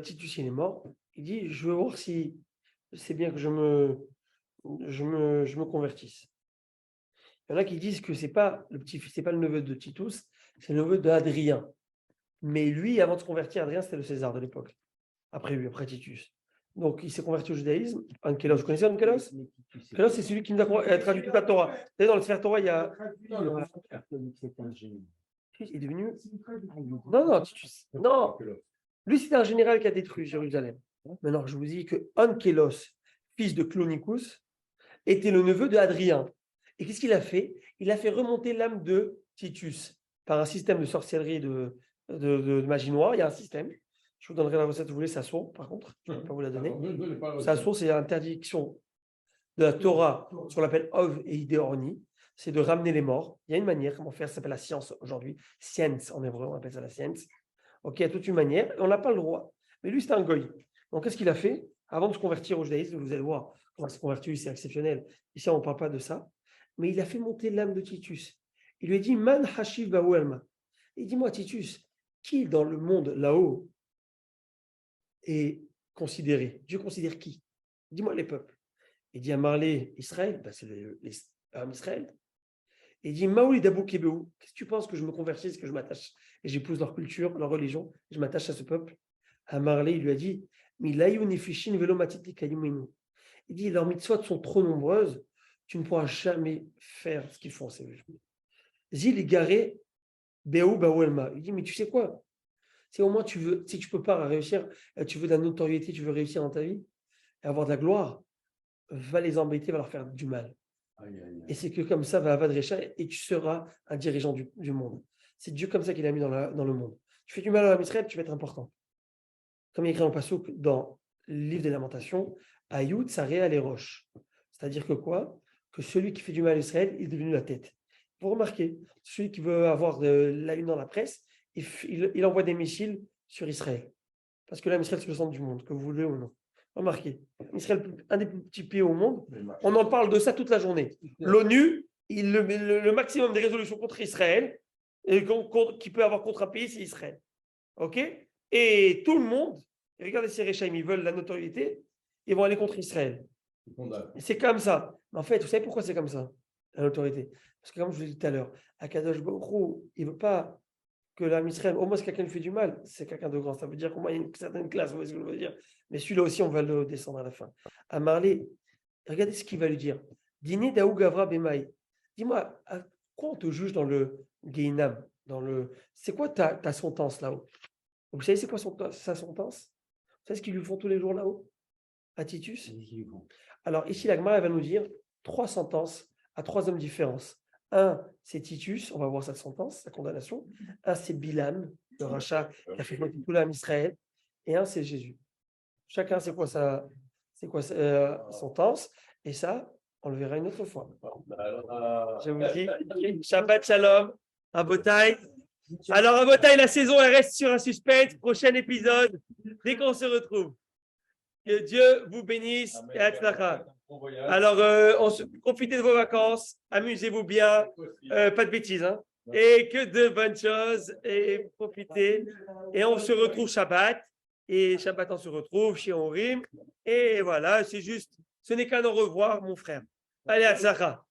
[SPEAKER 1] Titus, il est mort. Il dit, je veux voir si c'est bien que je me convertisse. Il y en a qui disent que c'est pas le neveu de Titus, c'est le neveu d'Adrien. Mais lui, avant de se convertir, Adrien, c'était le César de l'époque. Après lui, après Titus. Donc, il s'est converti au judaïsme. Ankelos, vous connaissez Ankelos? Ankelos, c'est celui qui nous a traduit toute la Torah. Vous savez, dans le Sphère Torah, il y a. Il est devenu. Non, Titus. Non. Lui, c'était un général qui a détruit Jérusalem. Maintenant, je vous dis que Ankelos, fils de Clonicus, était le neveu de Adrien. Et qu'est-ce qu'il a fait? Il a fait remonter l'âme de Titus par un système de sorcellerie de magie noire. Il y a un système. Je vous donnerai la recette, vous voulez, ça sourd, par contre. Je ne vais pas vous la donner. Ça sourd, c'est l'interdiction de la Torah, ce qu'on appelle Ov et Idéorni. C'est de ramener les morts. Il y a une manière, comment faire, ça s'appelle la science aujourd'hui. Science en hébreu, on appelle ça la science. Ok, il y a toute une manière. On n'a pas le droit. Mais lui, c'est un goy. Donc, qu'est-ce qu'il a fait? Avant de se convertir au judaïsme, vous allez voir, comment il s'est converti, c'est exceptionnel. Ici, on ne parle pas de ça. Mais il a fait monter l'âme de Titus. Il lui a dit, Man Hashiv Bawelma. Et dis-moi, Titus, qui dans le monde là-haut est considéré? Dieu considère qui? Dis-moi les peuples. Il dit à Marley, Israël, c'est Israël. Et il dit, Maouli Dabou Kebeu, qu'est-ce que tu penses que je me convertisse, que je m'attache et j'épouse leur culture, leur religion, je m'attache à ce peuple? À Marley, il lui a dit, il dit, leurs mitzvot sont trop nombreuses, tu ne pourras jamais faire ce qu'ils font, ces juifs. Zil Garé Beou Bawelma. Il dit, mais tu sais quoi? Si au moins tu veux, si tu peux pas réussir, tu veux de la notoriété, tu veux réussir dans ta vie, et avoir de la gloire, va les embêter, va leur faire du mal. Et c'est que comme ça, va Avadrecha, et tu seras un dirigeant du monde. C'est Dieu comme ça qu'il a mis dans le monde. Tu fais du mal à Israël, tu vas être important. Comme il est écrit en Passouk dans le livre des Lamentations, Ayoud, Saré, les roches. C'est-à-dire que quoi? Que celui qui fait du mal à Israël est devenu la tête. Vous remarquez, celui qui veut avoir la une dans la presse, il envoie des missiles sur Israël. Parce que là, Israël, c'est le centre du monde, que vous voulez ou non. Remarquez, Israël, un des plus petits pays au monde, on en parle de ça toute la journée. L'ONU, le maximum des résolutions contre Israël, qui peut avoir contre un pays, c'est Israël. OK? Et tout le monde, regardez ces Réchaïm, ils veulent la notoriété, ils vont aller contre Israël. C'est comme ça. Mais en fait, vous savez pourquoi c'est comme ça, la notoriété? Parce que comme je vous l'ai dit tout à l'heure, Akadosh Baruch Hu, il ne veut pas que l'âme Israël, au moins si quelqu'un fait du mal, c'est quelqu'un de grand. Ça veut dire qu'au moins il y a une certaine classe, vous voyez ce que je veux dire. Mais celui-là aussi, on va le descendre à la fin. À Marley, regardez ce qu'il va lui dire. Dîner Daou Gavra Bemaï. Dis-moi, à quoi on te juge dans le Gehinam, c'est quoi ta sentence là-haut? Vous savez c'est quoi sa sentence? Vous savez ce qu'ils lui font tous les jours là-haut à Titus? Alors ici, la Gemara va nous dire 3 sentences à 3 hommes différents. Un, c'est Titus, on va voir sa sentence, sa condamnation. Un, c'est Bilam, le rachat qui a fait tout l'âme Israël. Et un, c'est Jésus. Chacun, c'est quoi sa sentence. Et ça, on le verra une autre fois. Je vous dis, Shabbat Shalom, Rabotai. Alors, Rabotai, la saison, elle reste sur un suspense. Prochain épisode, dès qu'on se retrouve. Que Dieu vous bénisse et Hatzlacha. Alors, profitez de vos vacances, amusez-vous bien, pas de bêtises, hein, et que de bonnes choses, et profitez. Et on se retrouve Shabbat, et Shabbat on se retrouve chez Orim, et voilà, c'est juste, ce n'est qu'un au revoir, mon frère. Allez, à Tzara.